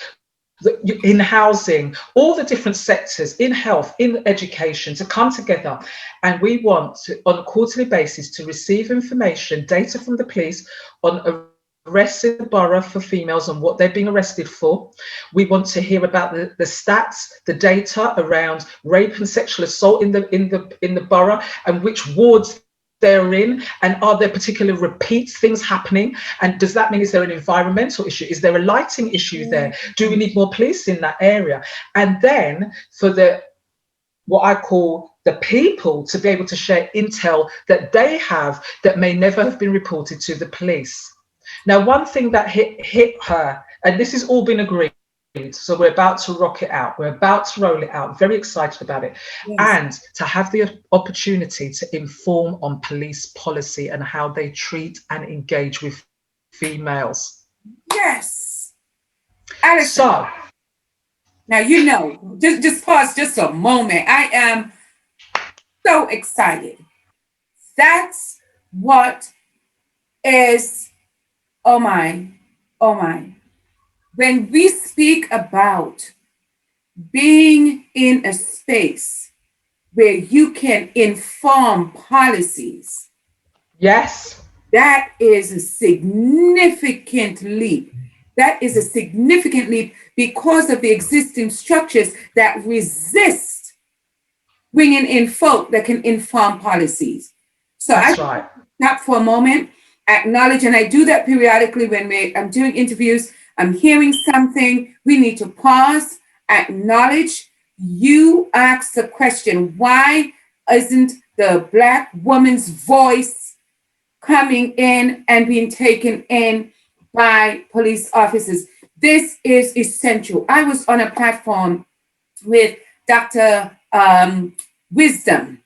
in housing, all the different sectors, in health, in education, to come together. And we want to, on a quarterly basis, to receive information, data from the police on arrests in the borough for females and what they're being arrested for. We want to hear about the stats, the data around rape and sexual assault in the borough, and which wards they're in, and are there particular repeat things happening? And does that mean, is there an environmental issue? Is there a lighting issue there? Do we need more police in that area? And then for what I call the people to be able to share intel that they have that may never have been reported to the police. Now, one thing that hit her, and this has all been agreed, so we're about to rock it out. We're about to roll it out. Very excited about it. Yes. And to have the opportunity to inform on police policy and how they treat and engage with females. Yes. Allison. So, now, just pause just a moment. I am so excited That's what is, oh my, oh my. When we speak about being in a space where you can inform policies, Yes. that is a significant leap. That is a significant leap because of the existing structures that resist bringing in folk that can inform policies. So I That's right. stop for a moment, acknowledge, and I do that periodically when I'm doing interviews. I'm hearing something, we need to pause, acknowledge. You ask the question, why isn't the Black woman's voice coming in and being taken in by police officers? This is essential. I was on a platform with Dr. Wisdom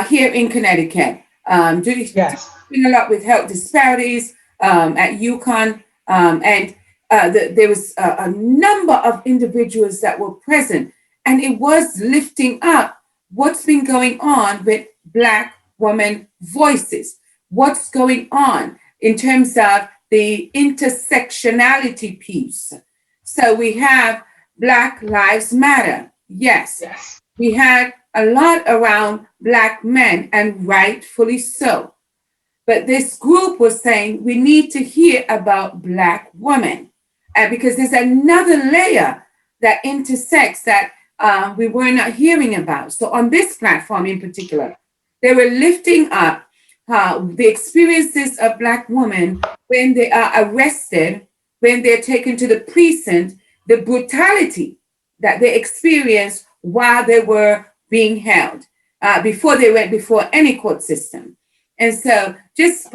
here in Connecticut, Yes. doing a lot with health disparities at UConn. And there was a number of individuals that were present, and it was lifting up what's been going on with Black women voices, what's going on in terms of the intersectionality piece. So we have Black Lives Matter. Yes, Yes. we had a lot around Black men, and rightfully so. But this group was saying we need to hear about Black women, because there's another layer that intersects that we were not hearing about. So on this platform in particular, they were lifting up the experiences of Black women when they are arrested, when they're taken to the precinct, the brutality that they experienced while they were being held, before they went before any court system. And so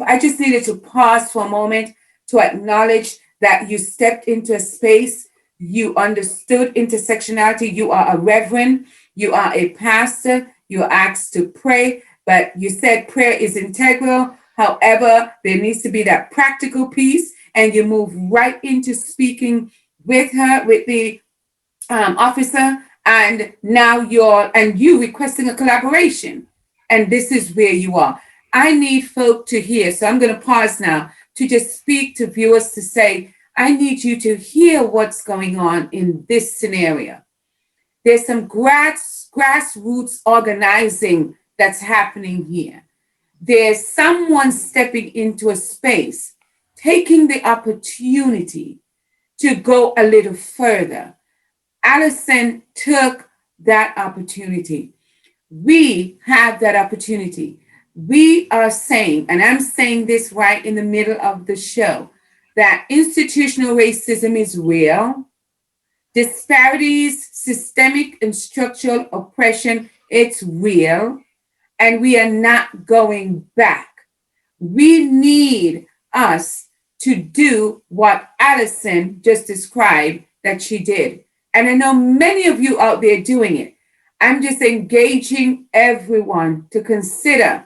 I just needed to pause for a moment to acknowledge that you stepped into a space, you understood intersectionality, you are a reverend, you are a pastor, you are asked to pray, but you said prayer is integral. However, there needs to be that practical piece, and you move right into speaking with her, with the officer, and now you requesting a collaboration, and this is where you are. I need folk to hear, so I'm going to pause now to just speak to viewers to say, I need you to hear what's going on in this scenario. There's some grassroots organizing that's happening here. There's someone stepping into a space, taking the opportunity to go a little further. Allison took that opportunity. We have that opportunity. We are saying, and I'm saying this right in the middle of the show, that institutional racism is real. Disparities, systemic and structural oppression, it's real. And we are not going back. We need us to do what Allison just described that she did. And I know many of you out there doing it. I'm just engaging everyone to consider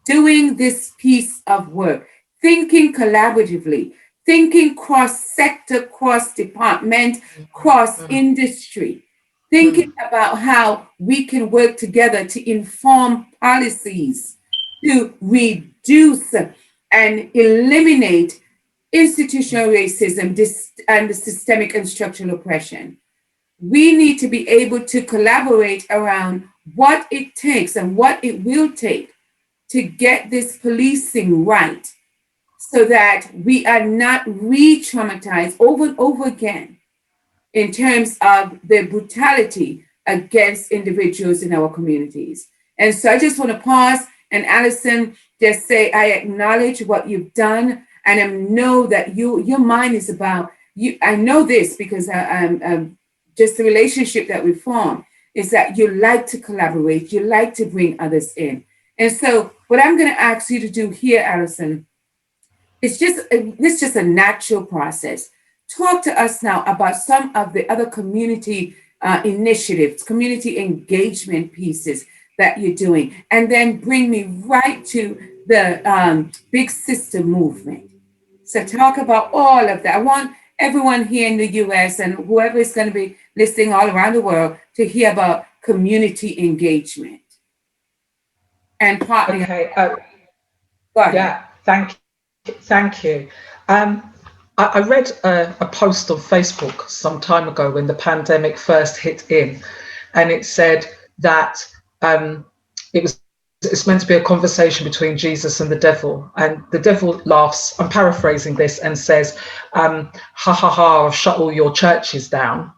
doing this piece of work, thinking collaboratively, thinking cross sector, cross department, cross industry, thinking about how we can work together to inform policies to reduce and eliminate institutional racism and the systemic and structural oppression. We need to be able to collaborate around what it takes and what it will take to get this policing right, so that we are not re-traumatized over and over again in terms of the brutality against individuals in our communities. And so I just want to pause and Allison, just say, I acknowledge what you've done, and I know that your mind is about you. I know this because I'm just the relationship that we form is that you like to collaborate, you like to bring others in. And so what I'm going to ask you to do here, Allison, it's just a natural process. Talk to us now about some of the other community initiatives, community engagement pieces that you're doing, and then bring me right to the big sister movement. So talk about all of that. I want everyone here in the US and whoever is going to be listening all around the world to hear about community engagement and partnering. Okay. Go ahead. Yeah, thank you. I read a post on Facebook some time ago when the pandemic first hit in, and it said that it was it's meant to be a conversation between Jesus and the devil, and the devil laughs. I'm paraphrasing this and says, "Ha ha ha! I've shut all your churches down,"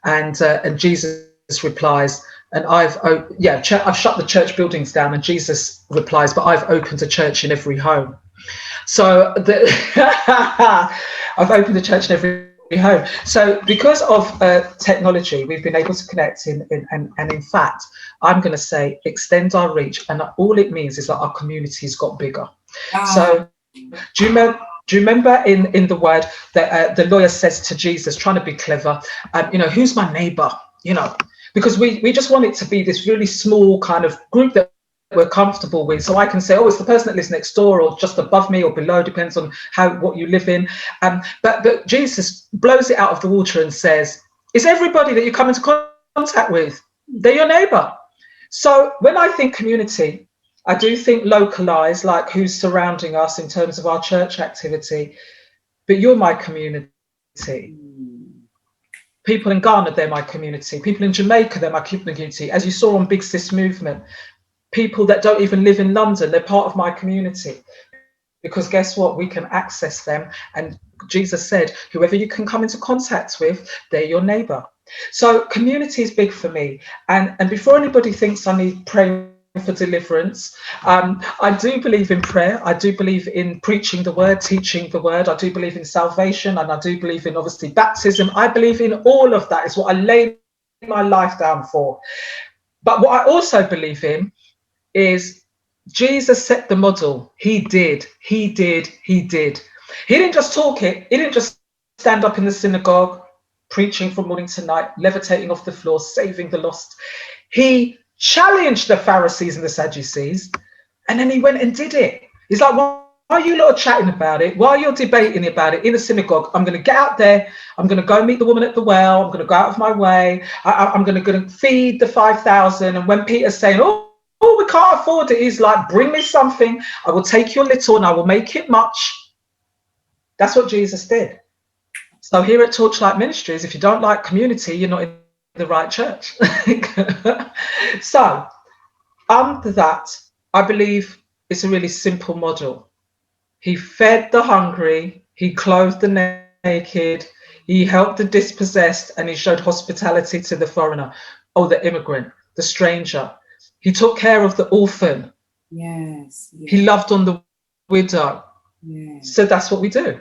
and Jesus replies, "And I've shut the church buildings down," and Jesus replies, "But I've opened a church in every home." So I've opened the church in every home. So because of technology, we've been able to connect and in fact, I'm going to say extend our reach. And all it means is that our communities got bigger. Ah, So do you remember in the word that the lawyer says to Jesus, trying to be clever, who's my neighbor? Because we just want it to be this really small kind of group that we're comfortable with. So I can say, oh, it's the person that lives next door or just above me or below, depends on what you live in. But Jesus blows it out of the water and says, it's everybody that you come into contact with. They're your neighbor. So when I think community, I do think localized, like who's surrounding us in terms of our church activity. But you're my community. People in Ghana, they're my community. People in Jamaica, they're my community. As you saw on Big Sis Movement, people that don't even live in London, they're part of my community. Because guess what? We can access them. And Jesus said, whoever you can come into contact with, they're your neighbor. So community is big for me. And before anybody thinks I need prayer for deliverance, I do believe in prayer. I do believe in preaching the word, teaching the word. I do believe in salvation, and I do believe in obviously baptism. I believe in all of that. Is what I laid my life down for. But what I also believe in is Jesus set the model. He did. He didn't just talk it. He didn't just stand up in the synagogue preaching from morning to night, levitating off the floor, saving the lost. He challenged the Pharisees and the Sadducees, and then he went and did it. He's like, why are you lot chatting about it? While you're debating about it in the synagogue, I'm going to get out there. I'm going to go meet the woman at the well. I'm going to go out of my way. I'm going to feed the 5,000. And when Peter's saying, oh, we can't afford it, he's like, bring me something. I will take your little and I will make it much. That's what Jesus did. So here at Torchlight Ministries, if you don't like community, you're not in the right church. So under that, I believe it's a really simple model. He fed the hungry, he clothed the naked, he helped the dispossessed, and he showed hospitality to the foreigner, the immigrant, the stranger. He took care of the orphan. yes. He loved on the widow. Yes. So that's what we do.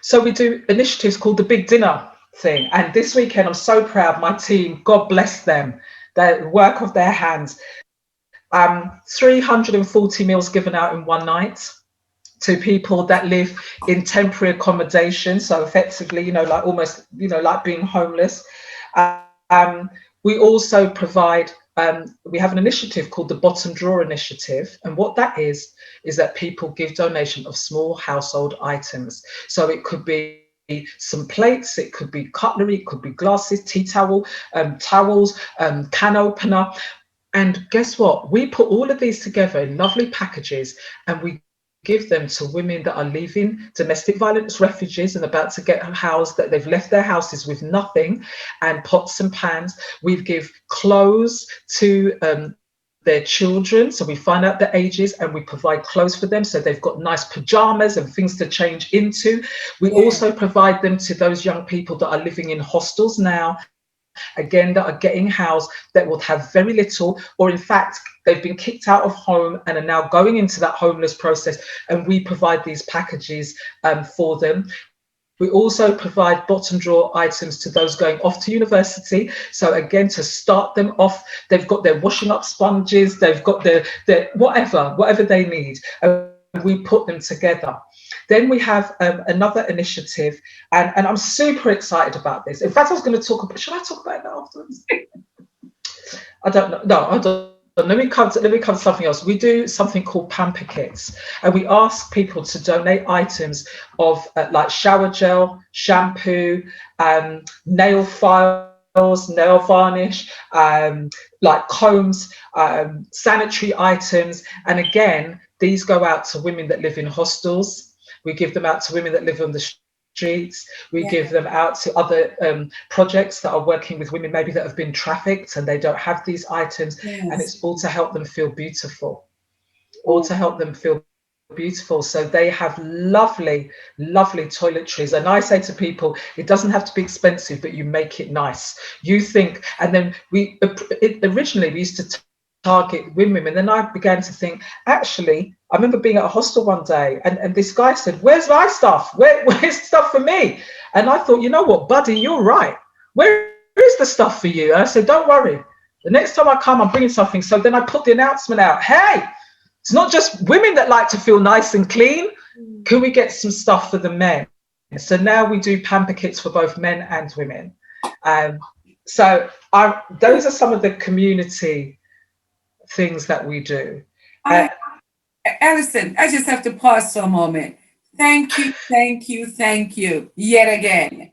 So we do initiatives called the Big Dinner thing. And this weekend, I'm so proud. My team, God bless them, the work of their hands. 340 meals given out in one night to people that live in temporary accommodation. So effectively, like almost, like being homeless. We also provide, we have an initiative called the Bottom Drawer Initiative. And what that is that people give donation of small household items. So it could be some plates, it could be cutlery, it could be glasses, tea towel, towels, can opener. And guess what? We put all of these together in lovely packages and we give them to women that are leaving domestic violence refugees and about to get housed, that they've left their houses with nothing, and pots and pans. We give clothes to their children, so we find out their ages and we provide clothes for them so they've got nice pajamas and things to change into. We also provide them to those young people that are living in hostels now, again, that are getting housed, that will have very little, or in fact they've been kicked out of home and are now going into that homeless process, and we provide these packages for them. We also provide bottom drawer items to those going off to university. So again, to start them off, they've got their washing up sponges, they've got their whatever they need, and we put them together. Then we have another initiative, and I'm super excited about this. In fact, I was going to talk about, should I talk about it afterwards? I don't know. No, I don't. Let me come to something else. We do something called pamper kits, and we ask people to donate items of like shower gel, shampoo, nail files, nail varnish, like combs, sanitary items. And again, these go out to women that live in hostels. We give them out to women that live on the streets. We Yeah. give them out to other projects that are working with women maybe that have been trafficked and they don't have these items. And Yes. it's all to help them feel beautiful, all Ooh. to help them feel beautiful. So they have lovely, lovely toiletries. And I say to people, it doesn't have to be expensive, but you make it nice. You think, and then originally we used to target women. And then I began to think, actually, I remember being at a hostel one day and this guy said, where's my stuff? Where's stuff for me? And I thought, you know what, buddy, you're right. Where is the stuff for you? And I said, don't worry. The next time I come, I'm bringing something. So then I put the announcement out. Hey, it's not just women that like to feel nice and clean. Can we get some stuff for the men? So now we do pamper kits for both men and women. So those are some of the community things that we do. Allison, I just have to pause for a moment. Thank you, thank you, thank you yet again.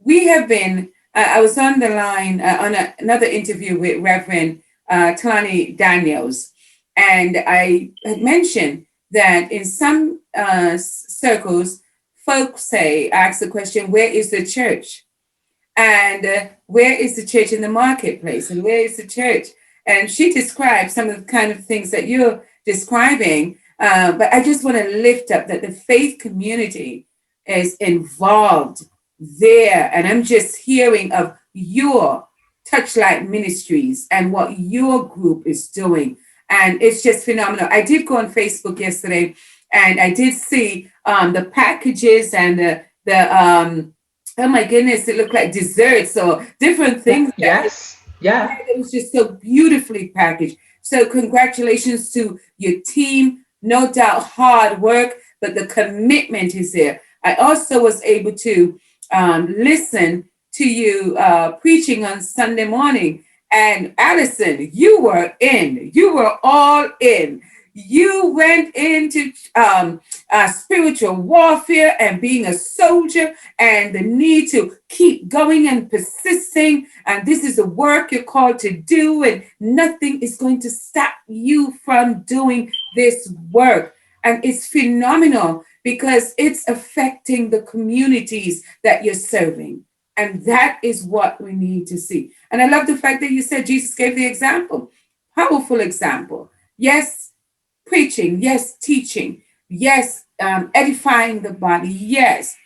We have been, I was on the line on another interview with Reverend Talani Daniels, and I had mentioned that in some circles, folks ask the question, where is the church? And where is the church in the marketplace? And where is the church? And she described some of the kind of things that you're describing. But I just want to lift up that the faith community is involved there. And I'm just hearing of your Touchlight Ministries and what your group is doing. And it's just phenomenal. I did go on Facebook yesterday and I did see the packages and the oh my goodness, it looked like desserts or different things. Yes. Yeah. It was just so beautifully packaged. So congratulations to your team. No doubt hard work, but the commitment is there. I also was able to listen to you preaching on Sunday morning. And Allison, you were in. You were all in. You went into spiritual warfare and being a soldier and the need to keep going and persisting. And this is the work you're called to do, and nothing is going to stop you from doing this work. And it's phenomenal because it's affecting the communities that you're serving. And that is what we need to see. And I love the fact that you said Jesus gave the example. Powerful example. Yes, preaching, yes, teaching, yes, edifying the body, yes,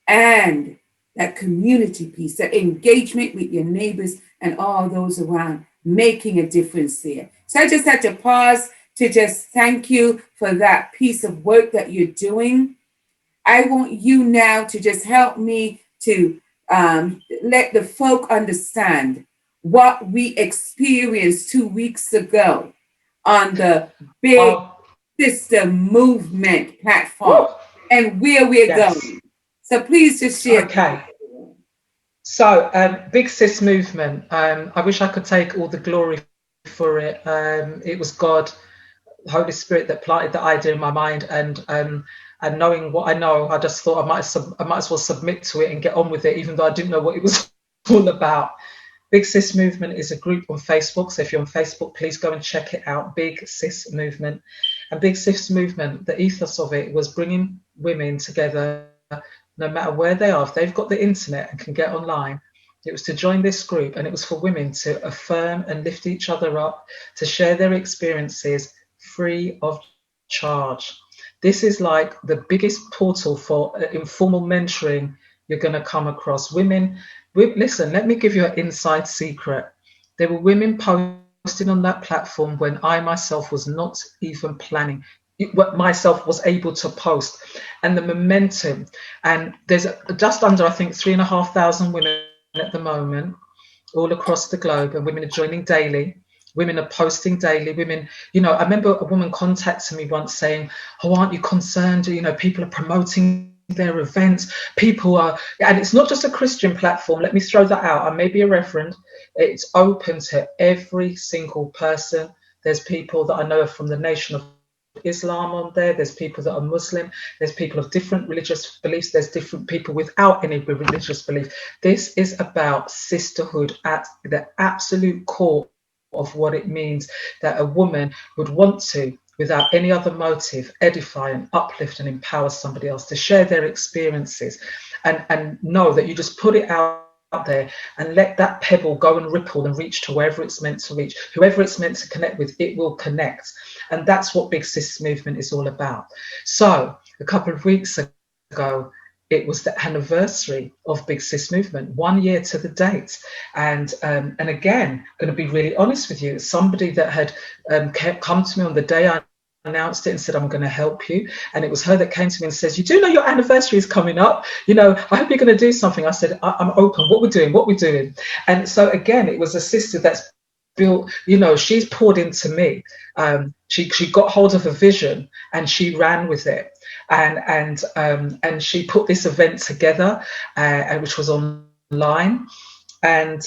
and that community piece, that engagement with your neighbors and all those around, making a difference there. So I just had to pause to just thank you for that piece of work that you're doing. I want you now to just help me to let the folk understand what we experienced 2 weeks ago on the big system movement platform and where we're going. So please just share. Okay. So Big Sis movement. I wish I could take all the glory for it. It was God, Holy Spirit, that planted the idea in my mind, and knowing what I know, I just thought I might as well submit to it and get on with it, even though I didn't know what it was all about. Big Sis Movement is a group on Facebook. So if you're on Facebook, please go and check it out. Big Sis Movement. And Big Sis Movement, the ethos of it was bringing women together, no matter where they are. If they've got the internet and can get online, it was to join this group, and it was for women to affirm and lift each other up, to share their experiences free of charge. This is like the biggest portal for informal mentoring you're going to come across. Women, listen, let me give you an inside secret. There were women posting on that platform when I myself was not even planning, myself was able to post, and the momentum. And there's just under, I think, 3,500 women at the moment all across the globe, and women are joining daily. Women are posting daily. Women, I remember a woman contacted me once saying, oh, aren't you concerned? People are promoting their events. People are, and it's not just a Christian platform. Let me throw that out. I may be a reverend. It's open to every single person. There's people that I know from the Nation of Islam on there. There's people that are Muslim. There's people of different religious beliefs. There's different people without any religious belief. This is about sisterhood at the absolute core of what it means that a woman would want to without any other motive, edify and uplift and empower somebody else to share their experiences, and know that you just put it out there and let that pebble go and ripple and reach to wherever it's meant to reach. Whoever it's meant to connect with, it will connect. And that's what Big Sis movement is all about. So a couple of weeks ago, it was the anniversary of Big Sis movement, 1 year to the date. And again, going to be really honest with you, somebody that had come to me on the day I announced it and said, I'm going to help you. And it was her that came to me and says, you do know your anniversary is coming up. You know, I hope you're going to do something. I said, I'm open. What we're doing. And so again, it was a sister that's built, you know, she's poured into me. She got hold of a vision and she ran with it. And she put this event together, which was online. And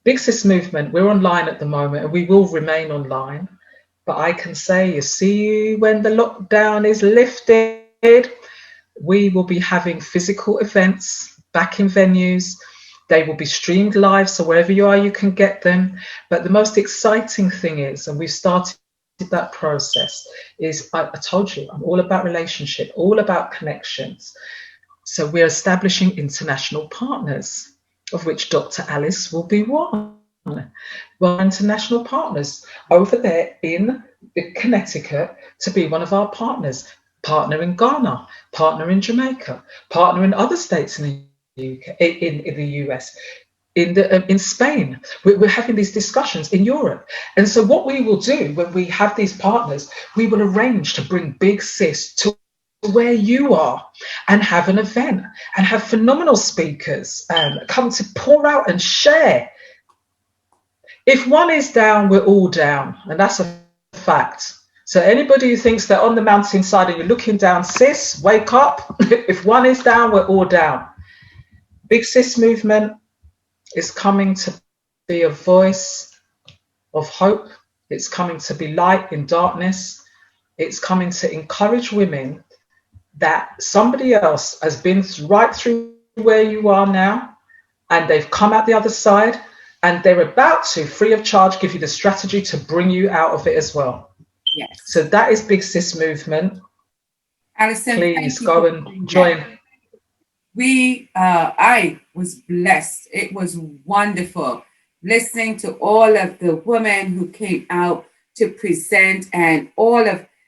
Big Sis movement, we're online at the moment and we will remain online. But I can say, you see, when the lockdown is lifted, we will be having physical events back in venues. They will be streamed live, so wherever you are, you can get them. But the most exciting thing is, and we've started that process, is I told you, I'm all about relationship, all about connections. So we're establishing international partners, of which Dr. Alice will be one. Well, international partners over there in Connecticut to be one of our partners. Partner in Ghana, partner in Jamaica, partner in other states in the UK, in the US, in Spain. We're having these discussions in Europe. And so what we will do when we have these partners, we will arrange to bring Big Sis to where you are and have an event and have phenomenal speakers come to pour out and share. If one is down, we're all down, and that's a fact. So anybody who thinks they're on the mountainside and you're looking down, sis, wake up. If one is down, we're all down. Big Sis movement is coming to be a voice of hope. It's coming to be light in darkness. It's coming to encourage women that somebody else has been right through where you are now, and they've come out the other side, and they're about to, free of charge, give you the strategy to bring you out of it as well. Yes. So that is Big Sis movement. Allison, please go and join. I was blessed. It was wonderful listening to all of the women who came out to present, and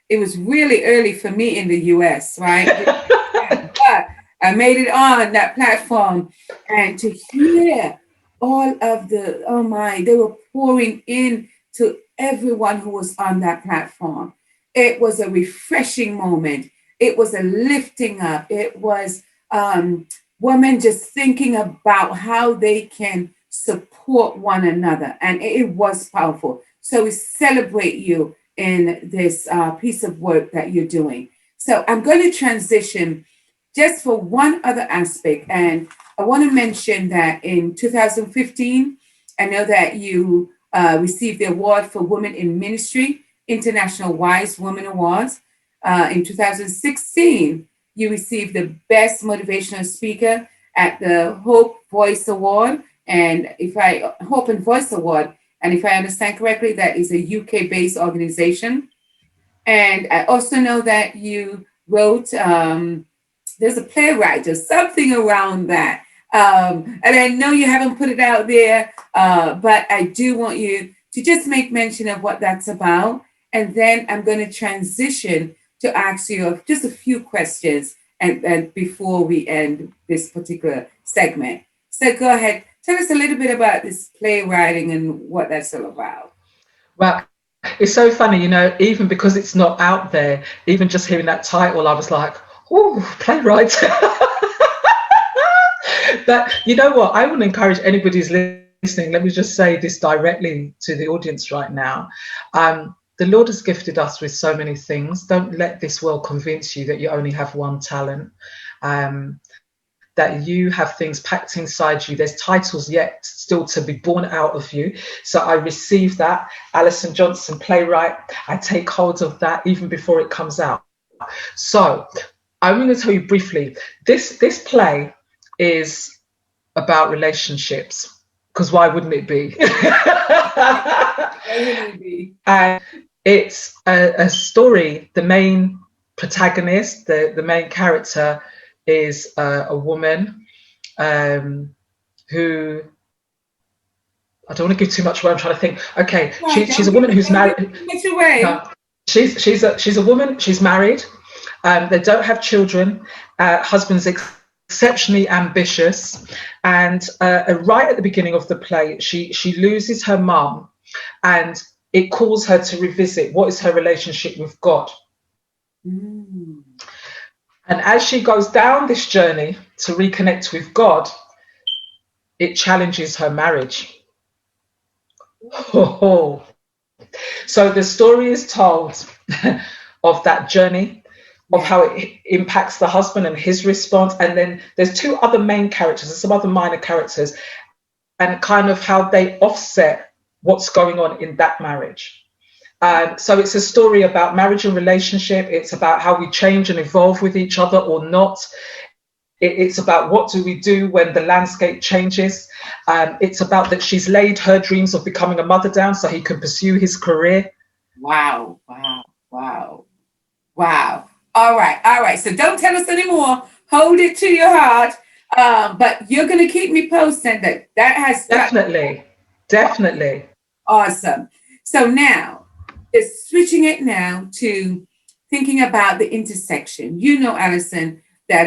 it was really early for me in the US, right? But I made it on that platform, and to hear all of they were pouring in to everyone who was on that platform. It was a refreshing moment. It was a lifting up. It was women just thinking about how they can support one another. And it was powerful. So we celebrate you in this piece of work that you're doing. So I'm going to transition just for one other aspect. And I want to mention that in 2015, I know that you received the award for Women in Ministry, International Wise Women Awards. In 2016, you received the Best Motivational Speaker at the Hope Voice Award. And Hope and Voice Award, and if I understand correctly, that is a UK-based organization. And I also know that you wrote, there's a playwright or something around that. And I know you haven't put it out there, but I do want you to just make mention of what that's about. And then I'm going to transition to ask you just a few questions and before we end this particular segment. So go ahead. Tell us a little bit about this playwriting and what that's all about. Well, it's so funny, even because it's not out there, even just hearing that title, I was like, oh, playwright. But you know what? I would encourage anybody who's listening, let me just say this directly to the audience right now. The Lord has gifted us with so many things. Don't let this world convince you that you only have one talent. That you have things packed inside you. There's titles yet still to be born out of you. So I received that. Alison Johnson, playwright. I take hold of that even before it comes out. So I'm going to tell you briefly. This play is about relationships, because why wouldn't it be? Why wouldn't it be? And It's a story. The main protagonist, the main character, is a woman who, I don't want to give too much away. I'm trying to think. Okay, Right, she's a woman who's don't give married. too much away. No, she's a woman. She's married. They don't have children. Husband's exceptionally ambitious, and right at the beginning of the play, she loses her mum, and it calls her to revisit what is her relationship with God. Mm. And as she goes down this journey to reconnect with God, it challenges her marriage. Oh. So the story is told of that journey, of Yeah. how it impacts the husband and his response. And then there's two other main characters and some other minor characters, and kind of how they offset what's going on in that marriage. So it's a story about marriage and relationship. It's about how we change and evolve with each other or not. It's about what do we do when the landscape changes. It's about that she's laid her dreams of becoming a mother down so he can pursue his career. Wow, wow, wow, wow. All right, all right. So don't tell us anymore. Hold it to your heart. But you're going to keep me posted. That has Definitely. awesome. So now, just switching it now to thinking about the intersection. You know, Allison, that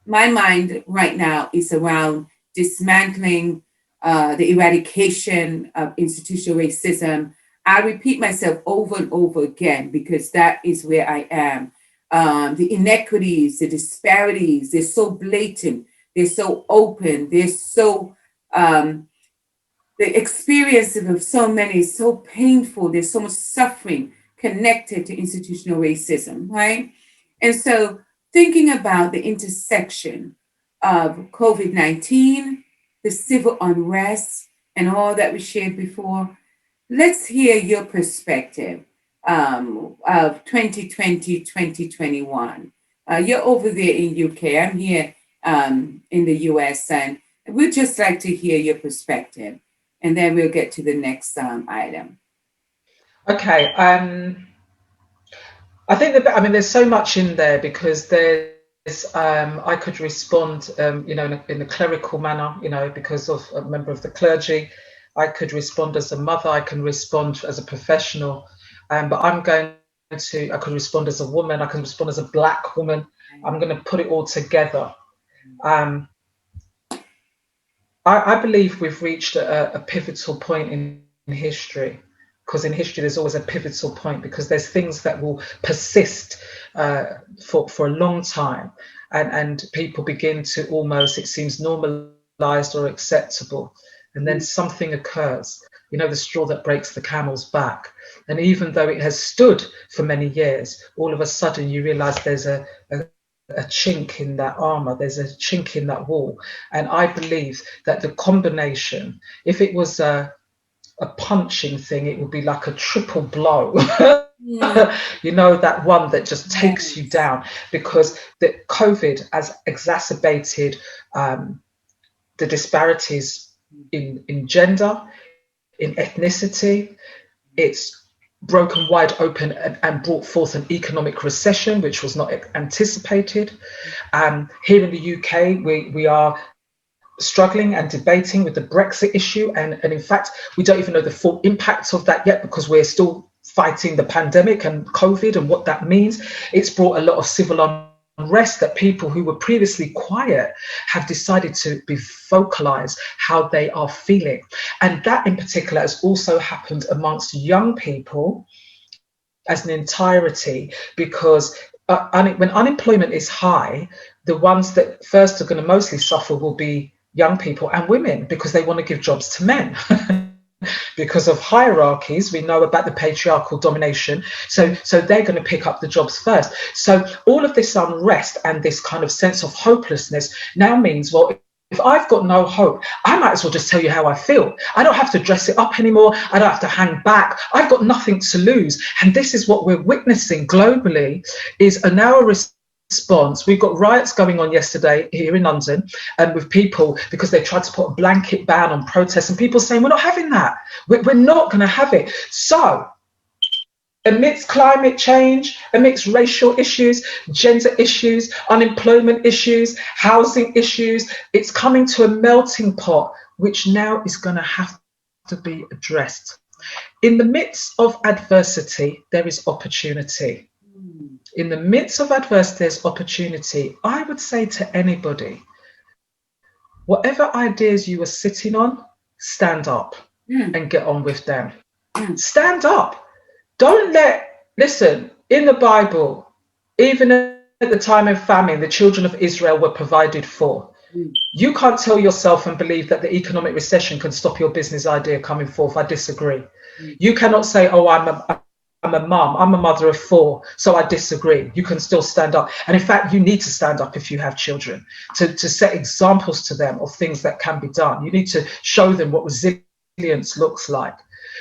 my mind right now is around dismantling the eradication of institutional racism. I repeat myself over and over again because that is where I am. The inequities, the disparities, they're so blatant, they're so open, they're so, the experiences of so many is so painful, there's so much suffering connected to institutional racism, right? And so thinking about the intersection of COVID-19, the civil unrest, and all that we shared before, let's hear your perspective of 2020, 2021. You're over there in UK, I'm here in the US, and we'd just like to hear your perspective. And then we'll get to the next item. Okay. I think that, I mean, there's so much in there because there's, I could respond, in a clerical manner, because of a member of the clergy. I could respond as a mother. I can respond as a professional. But I can respond as a woman. I can respond as a Black woman. I'm going to put it all together. I believe we've reached a pivotal point in history, because in history there's always a pivotal point, because there's things that will persist for a long time, and people begin to almost, it seems, normalized or acceptable, and then something occurs, the straw that breaks the camel's back. And even though it has stood for many years, all of a sudden you realize there's a chink in that armor, there's a chink in that wall. And I believe that the combination, if it was a punching thing, it would be like a triple blow. That one that just takes you down, because the COVID has exacerbated the disparities in gender, in ethnicity. It's broken wide open and brought forth an economic recession, which was not anticipated. Here in the UK, we are struggling and debating with the Brexit issue. And in fact, we don't even know the full impact of that yet, because we're still fighting the pandemic and COVID and what that means. It's brought a lot of civil unrest, that people who were previously quiet have decided to be vocalized how they are feeling. And that in particular has also happened amongst young people as an entirety, because when unemployment is high, the ones that first are going to mostly suffer will be young people and women, because they want to give jobs to men. Because of hierarchies, we know about the patriarchal domination. So they're going to pick up the jobs first. So all of this unrest and this kind of sense of hopelessness now means, well, if I've got no hope, I might as well just tell you how I feel. I don't have to dress it up anymore. I don't have to hang back. I've got nothing to lose. And this is what we're witnessing globally, is a narrow response. We've got riots going on yesterday here in London, with people, because they tried to put a blanket ban on protests, and people saying, we're not having that. We're not going to have it. So amidst climate change, amidst racial issues, gender issues, unemployment issues, housing issues, it's coming to a melting pot, which now is going to have to be addressed. In the midst of adversity, there is opportunity. In the midst of adversity, there's opportunity. I would say to anybody, whatever ideas you are sitting on, stand up and get on with them. Stand up. Don't listen, in the Bible, even at the time of famine, the children of Israel were provided for. You can't tell yourself and believe that the economic recession can stop your business idea coming forth. I disagree. You cannot say, oh, I'm a mum, I'm a mother of 4, so I disagree. You can still stand up. And in fact, you need to stand up if you have children, to set examples to them of things that can be done. You need to show them what resilience looks like.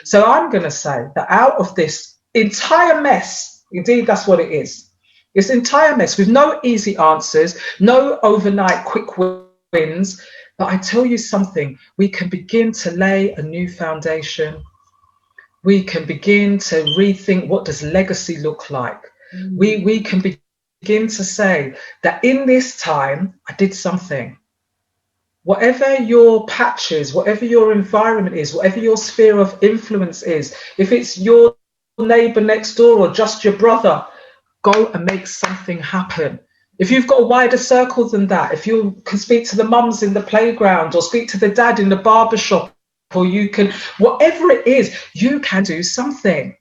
So I'm going to say that out of this entire mess, indeed, that's what it is. It's an entire mess with no easy answers, no overnight quick wins. But I tell you something, we can begin to lay a new foundation. We can begin to rethink, what does legacy look like? We can begin to say that in this time, I did something. Whatever your patches, whatever your environment is, whatever your sphere of influence is, if it's your neighbor next door or just your brother, go and make something happen. If you've got a wider circle than that, if you can speak to the mums in the playground or speak to the dad in the barbershop, or you can, whatever it is, you can do something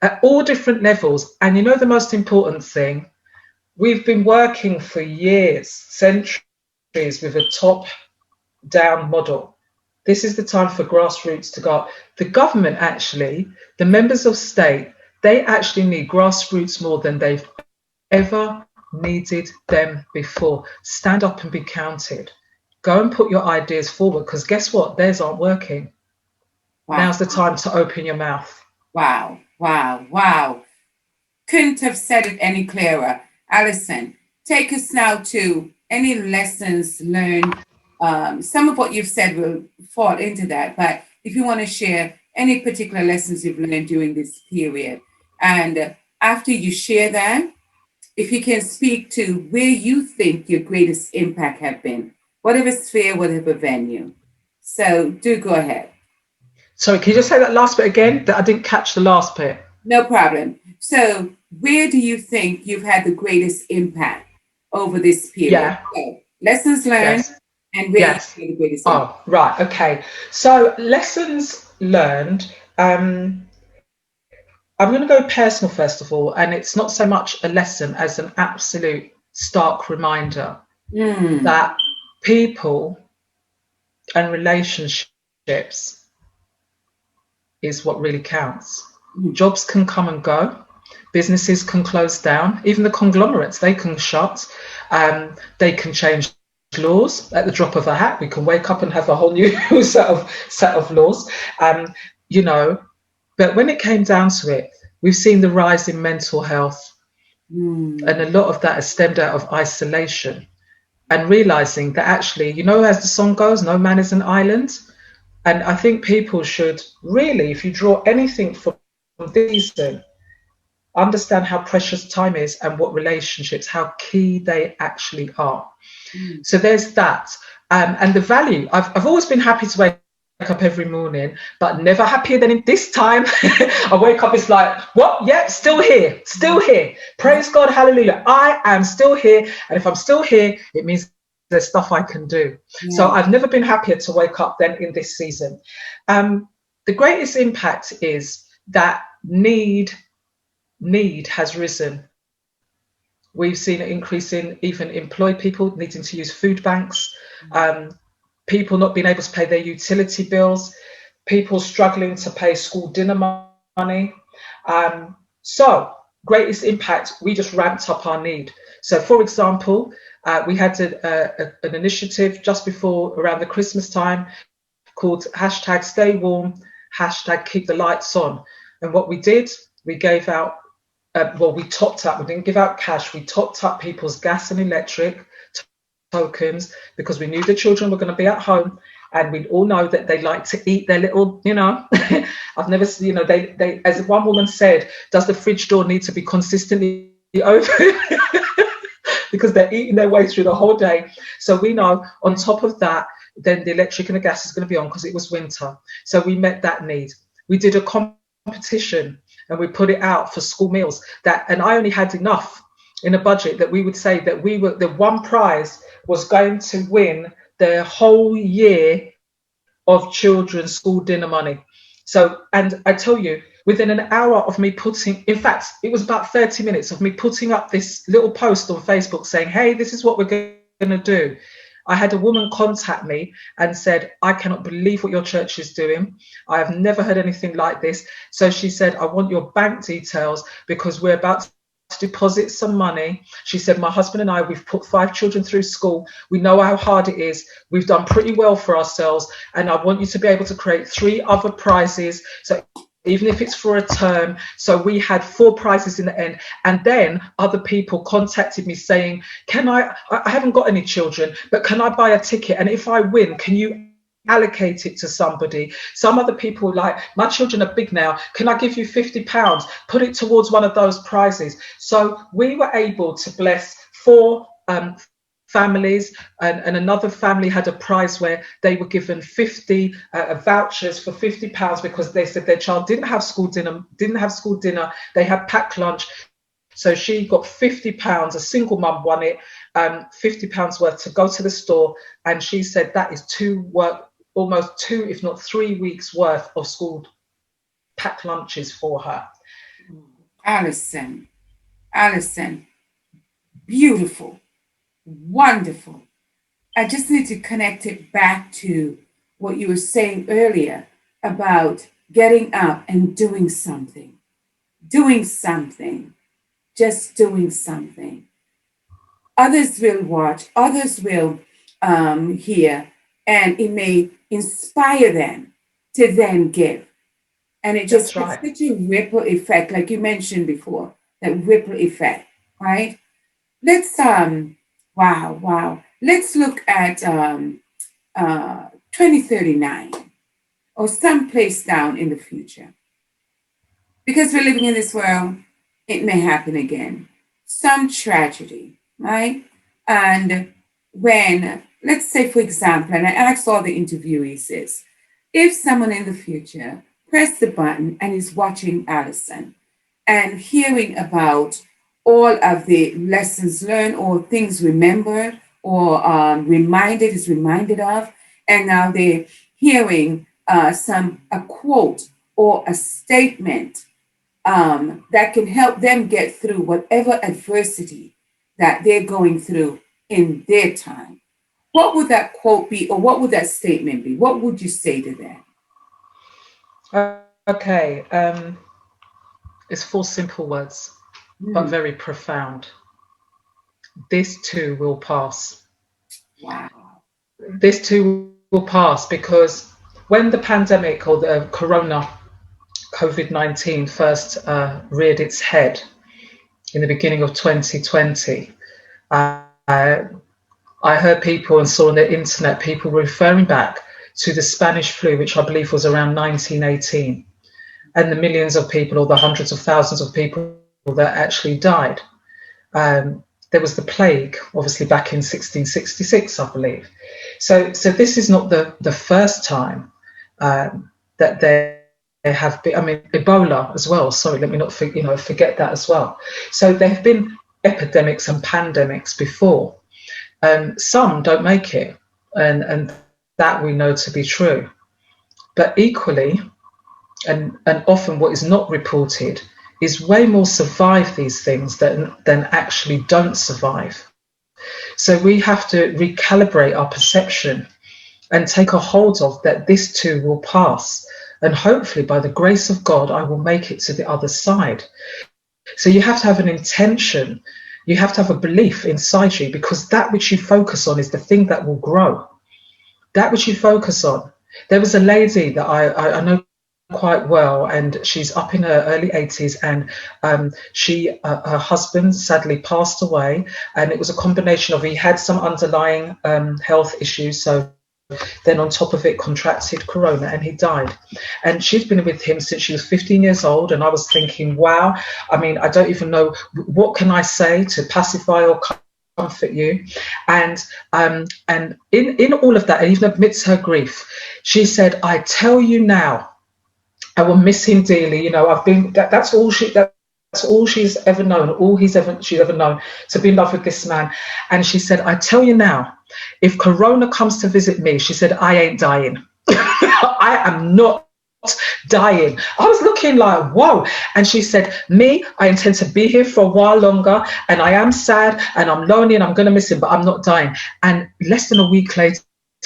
at all different levels. And you know the most important thing, we've been working for years, centuries, with a top-down model. This is the time for grassroots to go up. The government actually, the members of state, they actually need grassroots more than they've ever needed them before. Stand up and be counted. Go and put your ideas forward, because guess what? Theirs aren't working. Wow. Now's the time to open your mouth. Wow, wow, wow. Couldn't have said it any clearer. Allison, take us now to any lessons learned. Some of what you've said will fall into that, but if you want to share any particular lessons you've learned during this period, and after you share that, if you can speak to where you think your greatest impact have been, whatever sphere, whatever venue. So do go ahead. Sorry, can you just say that last bit again? That I didn't catch the last bit. No problem. So where do you think you've had the greatest impact over this period? Yeah. So, lessons learned, yes. And where yes. you had the greatest impact. Oh, right. Okay. So lessons learned. I'm going to go personal first of all, and it's not so much a lesson as an absolute stark reminder that people and relationships is what really counts. Jobs can come and go, businesses can close down, even the conglomerates, they can shut, they can change laws at the drop of a hat. We can wake up and have a whole new set of laws, you know. But when it came down to it, we've seen the rise in mental health, and a lot of that has stemmed out of isolation and realizing that actually, you know, as the song goes, no man is an island. And I think people should really, if you draw anything from this season, understand how precious time is and what relationships, how key they actually are. So there's that. And the value, I've always been happy to wake up every morning, but never happier than in this time. I wake up, it's like, what? Yeah, still here. Praise God, hallelujah. I am still here. And if I'm still here, it means there's stuff I can do. So I've never been happier to wake up than in this season. The greatest impact is that need has risen. We've seen an increase in even employed people needing to use food banks, people not being able to pay their utility bills, people struggling to pay school dinner money. So greatest impact, we just ramped up our need. So for example, we had an initiative just before around the Christmas time called hashtag stay warm, hashtag keep the lights on. And what we did, we gave out, we topped up, we didn't give out cash, we topped up people's gas and electric tokens because we knew the children were going to be at home, And we all know that they like to eat their little, I've never seen, they, as one woman said, does the fridge door need to be consistently open? Because they're eating their way through the whole day. So we know on top of that, then the electric and the gas is going to be on because it was winter. So we met that need. We did a competition and we put it out for school meals, and I only had enough in a budget that we would say that the one prize was going to win the whole year of children's school dinner money. So, and I tell you, within an hour of me in fact, it was about 30 minutes of me putting up this little post on Facebook saying, hey, this is what we're going to do. I had a woman contact me and said, I cannot believe what your church is doing. I have never heard anything like this. So she said, I want your bank details because we're about to deposit some money. She said, my husband and I, we've put 5 children through school. We know how hard it is. We've done pretty well for ourselves. And I want you to be able to create 3 other prizes. So even if it's for a term. So we had 4 prizes in the end. And then other people contacted me saying, I haven't got any children, but can I buy a ticket? And if I win, can you allocate it to somebody? Some other people like, my children are big now. Can I give you £50? Put it towards one of those prizes. So we were able to bless 4 families, and another family had a prize where they were given 50 vouchers for £50 because they said their child didn't have school dinner. They had packed lunch. So she got £50. A single mum won it, £50 worth to go to the store. And she said that is almost 2, if not 3 weeks worth of school packed lunches for her. Allison, beautiful. Wonderful. I just need to connect it back to what you were saying earlier about getting up and doing something, just doing something. Others will watch, others will hear, and it may inspire them to then give. And it just has such a ripple effect, like you mentioned before, that ripple effect, right? Let's Wow. Let's look at 2039 or someplace down in the future. Because we're living in this world, it may happen again. Some tragedy, right? And when, let's say, for example, and I asked all the interviewees this, if someone in the future pressed the button and is watching Allison and hearing about all of the lessons learned or things remembered or reminded of, and now they're hearing a quote or a statement that can help them get through whatever adversity that they're going through in their time. What would that quote be, or what would that statement be? What would you say to them? Okay, it's 4 simple words. But very profound. This too will pass. Wow. This too will pass, because when the pandemic or the COVID-19 first reared its head in the beginning of 2020, I heard people and saw on the internet people referring back to the Spanish flu, which I believe was around 1918, and the millions of people or the hundreds of thousands of people that actually died. There was the plague, obviously, back in 1666, I believe. So this is not the first time that there have been. I mean, Ebola as well. Sorry, let me not forget that as well. So there have been epidemics and pandemics before. Some don't make it, and that we know to be true. But equally, and often what is not reported is way more survive these things than actually don't survive. So we have to recalibrate our perception and take a hold of that this too will pass. And hopefully by the grace of God, I will make it to the other side. So you have to have an intention. You have to have a belief inside you, because that which you focus on is the thing that will grow. That which you focus on. There was a lady that I know quite well, and she's up in her early 80s, and her husband sadly passed away, and it was a combination of, he had some underlying health issues, so then on top of it contracted corona and he died. And she's been with him since she was 15 years old. And I was thinking, wow, I mean, I don't even know what can I say to pacify or comfort you. And in all of that, and even amidst her grief, she said, I tell you now, I will miss him dearly. You know, I've been that's all she's ever known, she's ever known, to be in love with this man. And she said, I tell you now, if corona comes to visit me, she said, I ain't dying. I am not dying. I was looking like, whoa. And she said, me, I intend to be here for a while longer, and I am sad and I'm lonely and I'm going to miss him, but I'm not dying. And less than a week later,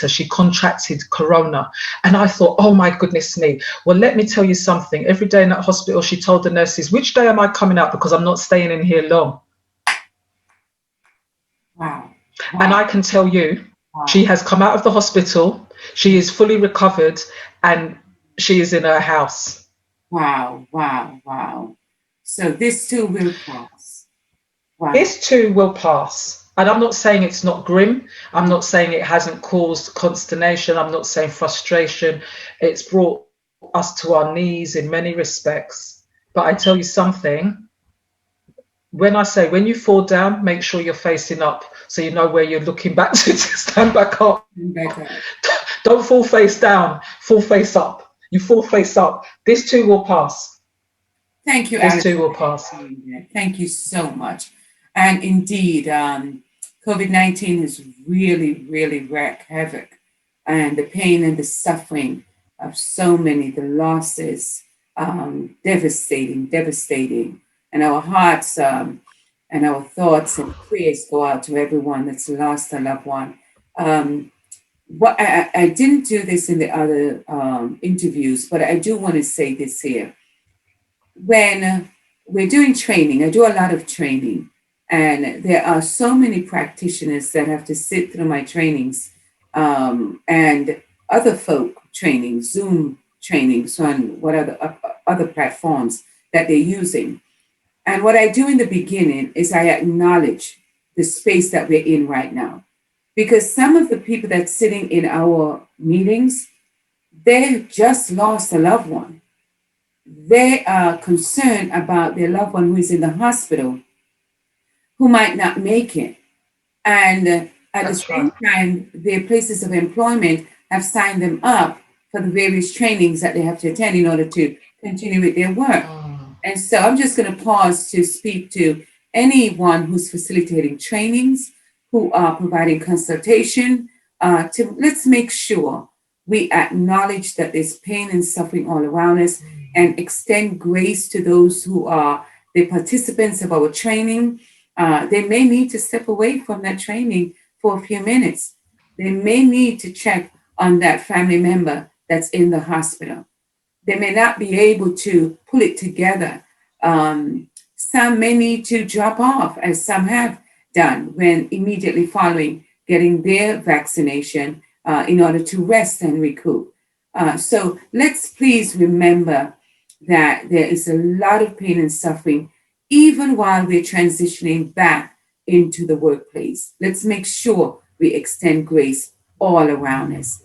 she contracted corona. And I thought, oh my goodness me. Well, let me tell you something. Every day in that hospital, she told the nurses, which day am I coming out? Because I'm not staying in here long. Wow. And I can tell you, she has come out of the hospital. She is fully recovered and she is in her house. Wow. So this too will pass. Wow. This too will pass. And I'm not saying it's not grim. I'm not saying it hasn't caused consternation. I'm not saying frustration. It's brought us to our knees in many respects. But I tell you something, when I say when you fall down, make sure you're facing up so you know where you're looking back to stand back up. Don't fall face down, fall face up. You fall face up. This too will pass. Thank you, Allison. This too will pass. Thank you so much. And indeed, COVID-19 has really, really wreaked havoc, and the pain and the suffering of so many, the losses, devastating. And our hearts and our thoughts and prayers go out to everyone that's lost a loved one. What I didn't do this in the other interviews, but I do want to say this here. When we're doing training, I do a lot of training. And there are so many practitioners that have to sit through my trainings and other folk trainings, Zoom trainings on what other platforms that they're using. And what I do in the beginning is I acknowledge the space that we're in right now. Because some of the people that's sitting in our meetings, they just lost a loved one. They are concerned about their loved one who is in the hospital, who might not make it. And at the same time, their places of employment have signed them up for the various trainings that they have to attend in order to continue with their work. And so I'm just going to pause to speak to anyone who's facilitating trainings, who are providing consultation, let's make sure we acknowledge that there's pain and suffering all around us and extend grace to those who are the participants of our training. They may need to step away from that training for a few minutes. They may need to check on that family member that's in the hospital. They may not be able to pull it together. Some may need to drop off, as some have done when immediately following getting their vaccination in order to rest and recoup. So let's please remember that there is a lot of pain and suffering even while we're transitioning back into the workplace. Let's make sure we extend grace all around us.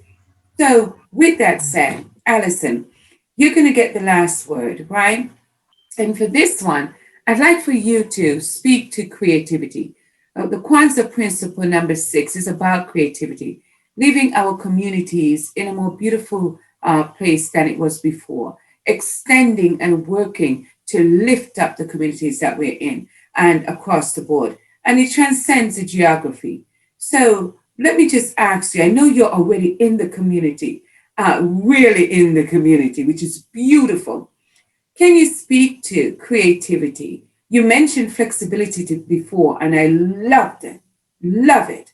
So with that said, Allison, you're going to get the last word, right? And for this one, I'd like for you to speak to creativity. The Kwanzaa principle number 6 is about creativity, leaving our communities in a more beautiful place than it was before, extending and working to lift up the communities that we're in and across the board. And it transcends the geography. So let me just ask you, I know you're already in the community, really in the community, which is beautiful. Can you speak to creativity? You mentioned flexibility before, and I loved it, love it.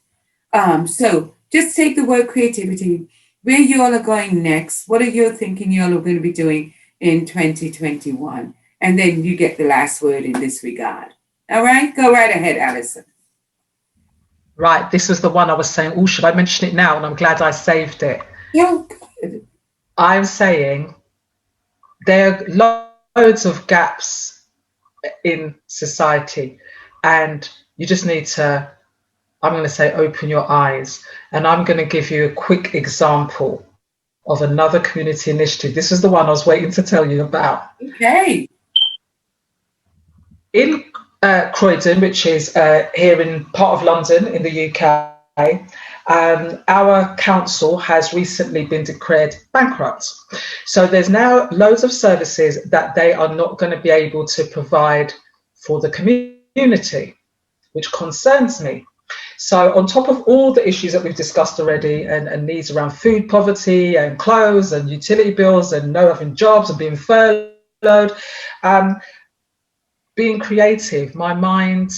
So just take the word creativity, where you all are going next, what are you thinking you all are going to be doing in 2021? And then you get the last word in this regard. All right, go right ahead, Allison. Right, this was the one I was saying, oh, should I mention it now? And I'm glad I saved it. Yeah, good. I'm saying there are loads of gaps in society, and you just need to I'm going to say open your eyes. And I'm going to give you a quick example of another community initiative. This is the one I was waiting to tell you about. Okay. In Croydon, which is here in part of London in the UK, our council has recently been declared bankrupt. So there's now loads of services that they are not going to be able to provide for the community, which concerns me. So on top of all the issues that we've discussed already and needs around food poverty and clothes and utility bills and no having jobs and being furloughed, being creative, my mind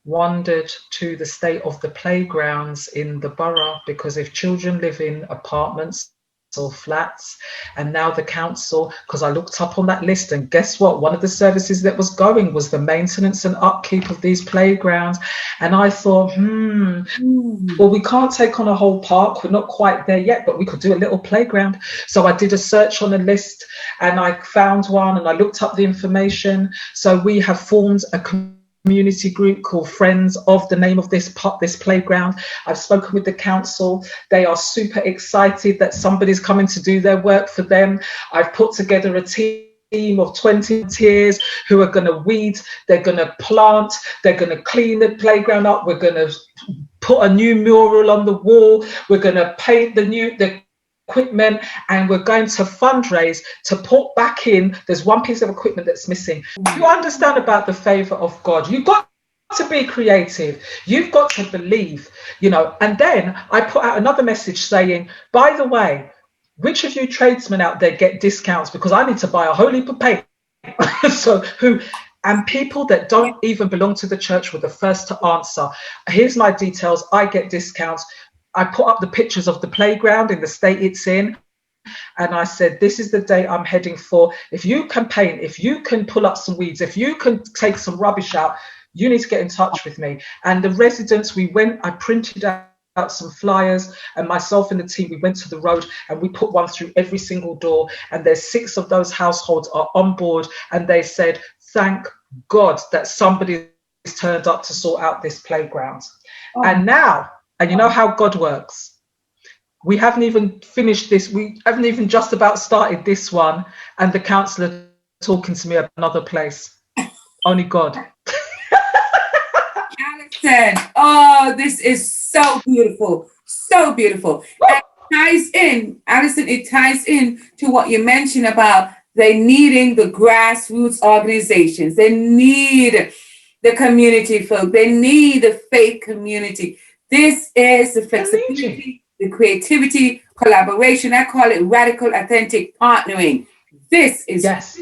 wandered to the state of the playgrounds in the borough, because if children live in apartments or flats, and now the council, because I looked up on that list, and guess what, one of the services that was going was the maintenance and upkeep of these playgrounds. And I thought, well, we can't take on a whole park, we're not quite there yet, but we could do a little playground. So I did a search on a list and I found one, and I looked up the information. So we have formed a community group called Friends of the name of this playground. I've spoken with the council. They are super excited that somebody's coming to do their work for them. I've put together a team of 20 volunteers who are going to weed, they're going to plant, they're going to clean the playground up, we're going to put a new mural on the wall, we're going to paint the equipment, and we're going to fundraise to put back in. There's one piece of equipment that's missing. You understand about the favor of God. You've got to be creative. You've got to believe, And then I put out another message saying, by the way, which of you tradesmen out there get discounts, because I need to buy a whole heap of paint. And people that don't even belong to the church were the first to answer. Here's my details. I get discounts. I put up the pictures of the playground in the state it's in. And I said, this is the day I'm heading for. If you can paint, if you can pull up some weeds, if you can take some rubbish out, you need to get in touch with me. And the residents, I printed out some flyers, and myself and the team, we went to the road and we put one through every single door. And there's 6 of those households are on board. And they said, thank God that somebody has turned up to sort out this playground. Oh. And now, and you know how God works. We haven't even finished this. We haven't even just about started this one. And the councillor talking to me about another place. Only God. Allison, oh, this is so beautiful. So beautiful. And it ties in, Allison, it ties in to what you mentioned about they needing the grassroots organizations. They need the community folk. They need the faith community. This is the flexibility, the creativity, collaboration. I call it radical, authentic partnering. This is, yes.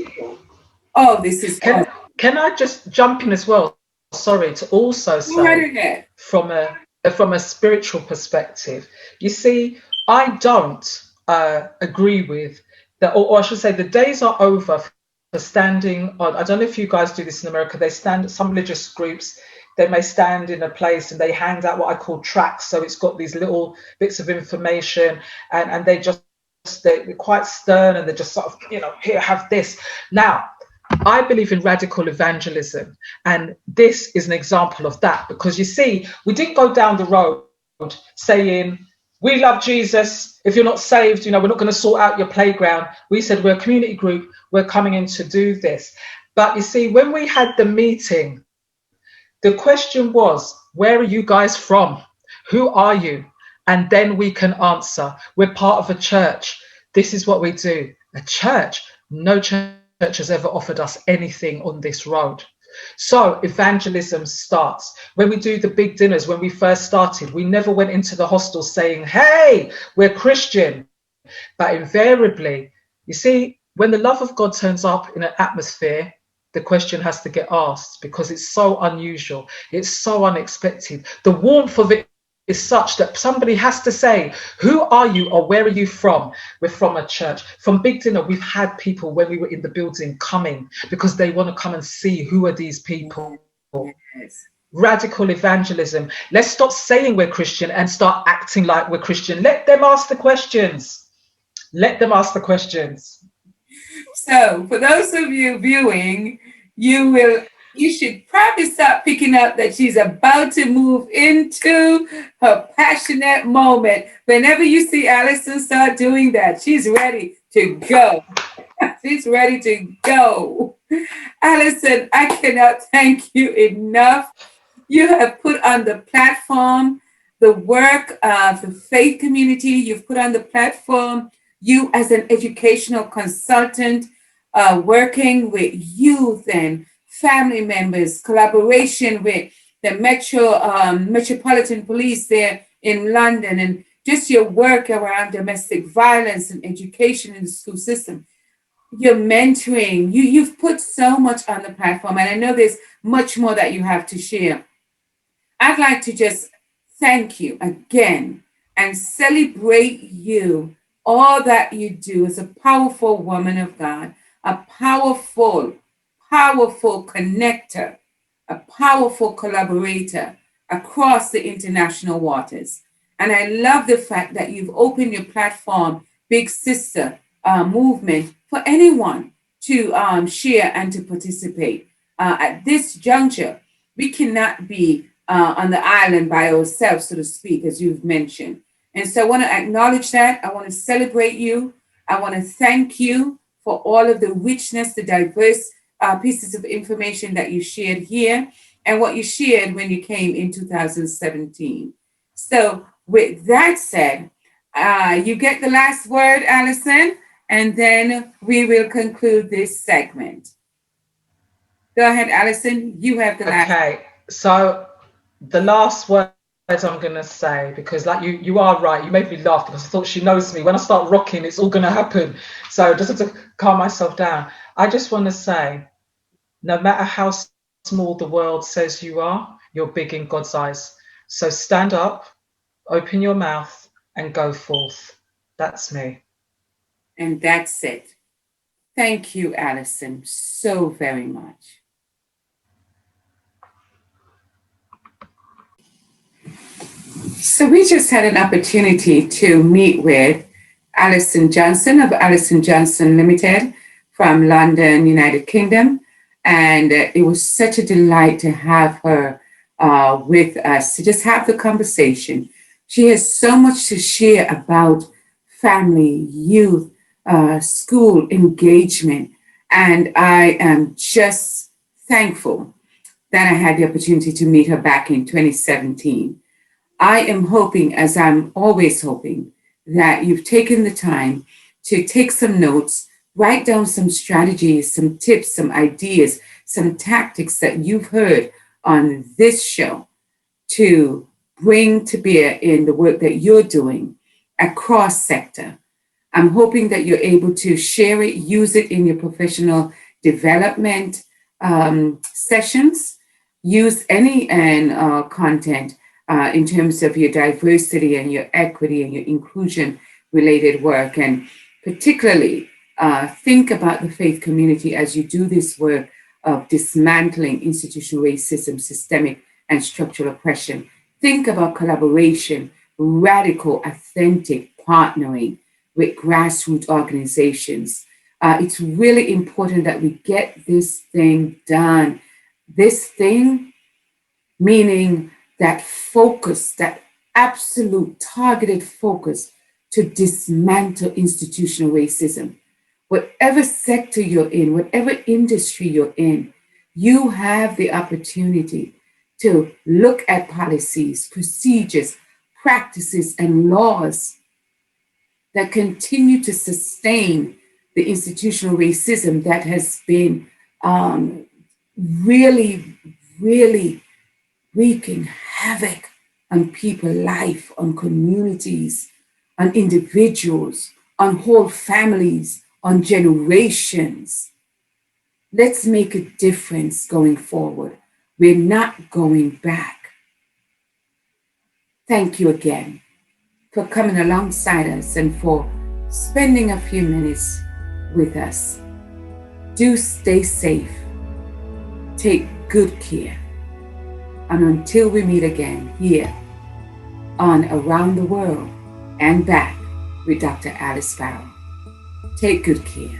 Oh, this is. Can I just jump in as well? Sorry, to also say from a spiritual perspective, you see, I don't agree with that, or I should say, the days are over for standing on. I don't know if you guys do this in America. They stand, some religious groups, they may stand in a place and they hand out what I call tracts. So it's got these little bits of information, and they're quite stern, and they're just sort of, here, have this. Now, I believe in radical evangelism, and this is an example of that, because you see, we didn't go down the road saying, we love Jesus. If you're not saved, we're not going to sort out your playground. We said, we're a community group. We're coming in to do this. But you see, when we had the meeting, the question was, where are you guys from? Who are you? And then we can answer. We're part of a church. This is what we do. A church. No church has ever offered us anything on this road. So evangelism starts. When we do the big dinners, when we first started, we never went into the hostel saying, hey, we're Christian. But invariably, you see, when the love of God turns up in an atmosphere, the question has to get asked, because it's so unusual. It's so unexpected. The warmth of it is such that somebody has to say, who are you, or where are you from? We're from a church. From Big Dinner, we've had people when we were in the building coming because they want to come and see, who are these people? Yes. Radical evangelism. Let's stop saying we're Christian and start acting like we're Christian. Let them ask the questions. Let them ask the questions. So for those of you viewing, you will You should probably start picking up that she's about to move into her passionate moment. Whenever you see Allison start doing that, she's ready to go. She's ready to go. Allison, I cannot thank you enough. You have put on the platform the work of the faith community. You've put on the platform you as an educational consultant, working with youth and family members, collaboration with the Metropolitan Police there in London, and just your work around domestic violence and education in the school system. Your mentoring, you've put so much on the platform, and I know there's much more that you have to share. I'd like to just thank you again and celebrate you, all that you do as a powerful woman of God, a powerful connector, a powerful collaborator across the international waters. And I love the fact that you've opened your platform, Big Sister movement, for anyone to share and to participate. At this juncture, we cannot be on the island by ourselves, so to speak, as you've mentioned. And so I want to acknowledge that. I want to celebrate you. I want to thank you for all of the richness, the diverse pieces of information that you shared here and what you shared when you came in 2017. So, with that said, you get the last word, Allison, and then we will conclude this segment. Go ahead, Allison. You have the last. Okay, so the last words I'm gonna say, because like you are right. You made me laugh because I thought she knows me. When I start rocking, it's all gonna happen. So just to calm myself down, I just want to say, no matter how small the world says you are, you're big in God's eyes. So stand up, open your mouth, and go forth. That's me. And that's it. Thank you, Allison, so very much. So we just had an opportunity to meet with Alison Johnson of Alison Johnson Limited from London, United Kingdom. And it was such a delight to have her with us, to just have the conversation. She has so much to share about family, youth, school engagement. And I am just thankful that I had the opportunity to meet her back in 2017. I am hoping, as I'm always hoping, that you've taken the time to take some notes, write down some strategies, some tips, some ideas, some tactics that you've heard on this show to bring to bear in the work that you're doing across sector. I'm hoping that you're able to share it, use it in your professional development sessions, use any and content in terms of your diversity and your equity and your inclusion related work. And particularly think about the faith community as you do this work of dismantling institutional racism, systemic and structural oppression. Think about collaboration, radical, authentic partnering with grassroots organizations. It's really important that we get this thing done. This thing, meaning that focus, that absolute targeted focus to dismantle institutional racism. Whatever sector you're in, whatever industry you're in, you have the opportunity to look at policies, procedures, practices, and laws that continue to sustain the institutional racism that has been really, really wreaking havoc on people's life, on communities, on individuals, on whole families, on generations. Let's make a difference going forward. We're not going back. Thank you again for coming alongside us and for spending a few minutes with us. Do stay safe. Take good care. And until we meet again here on Around the World and Back with Dr. Alice Farrell, take good care.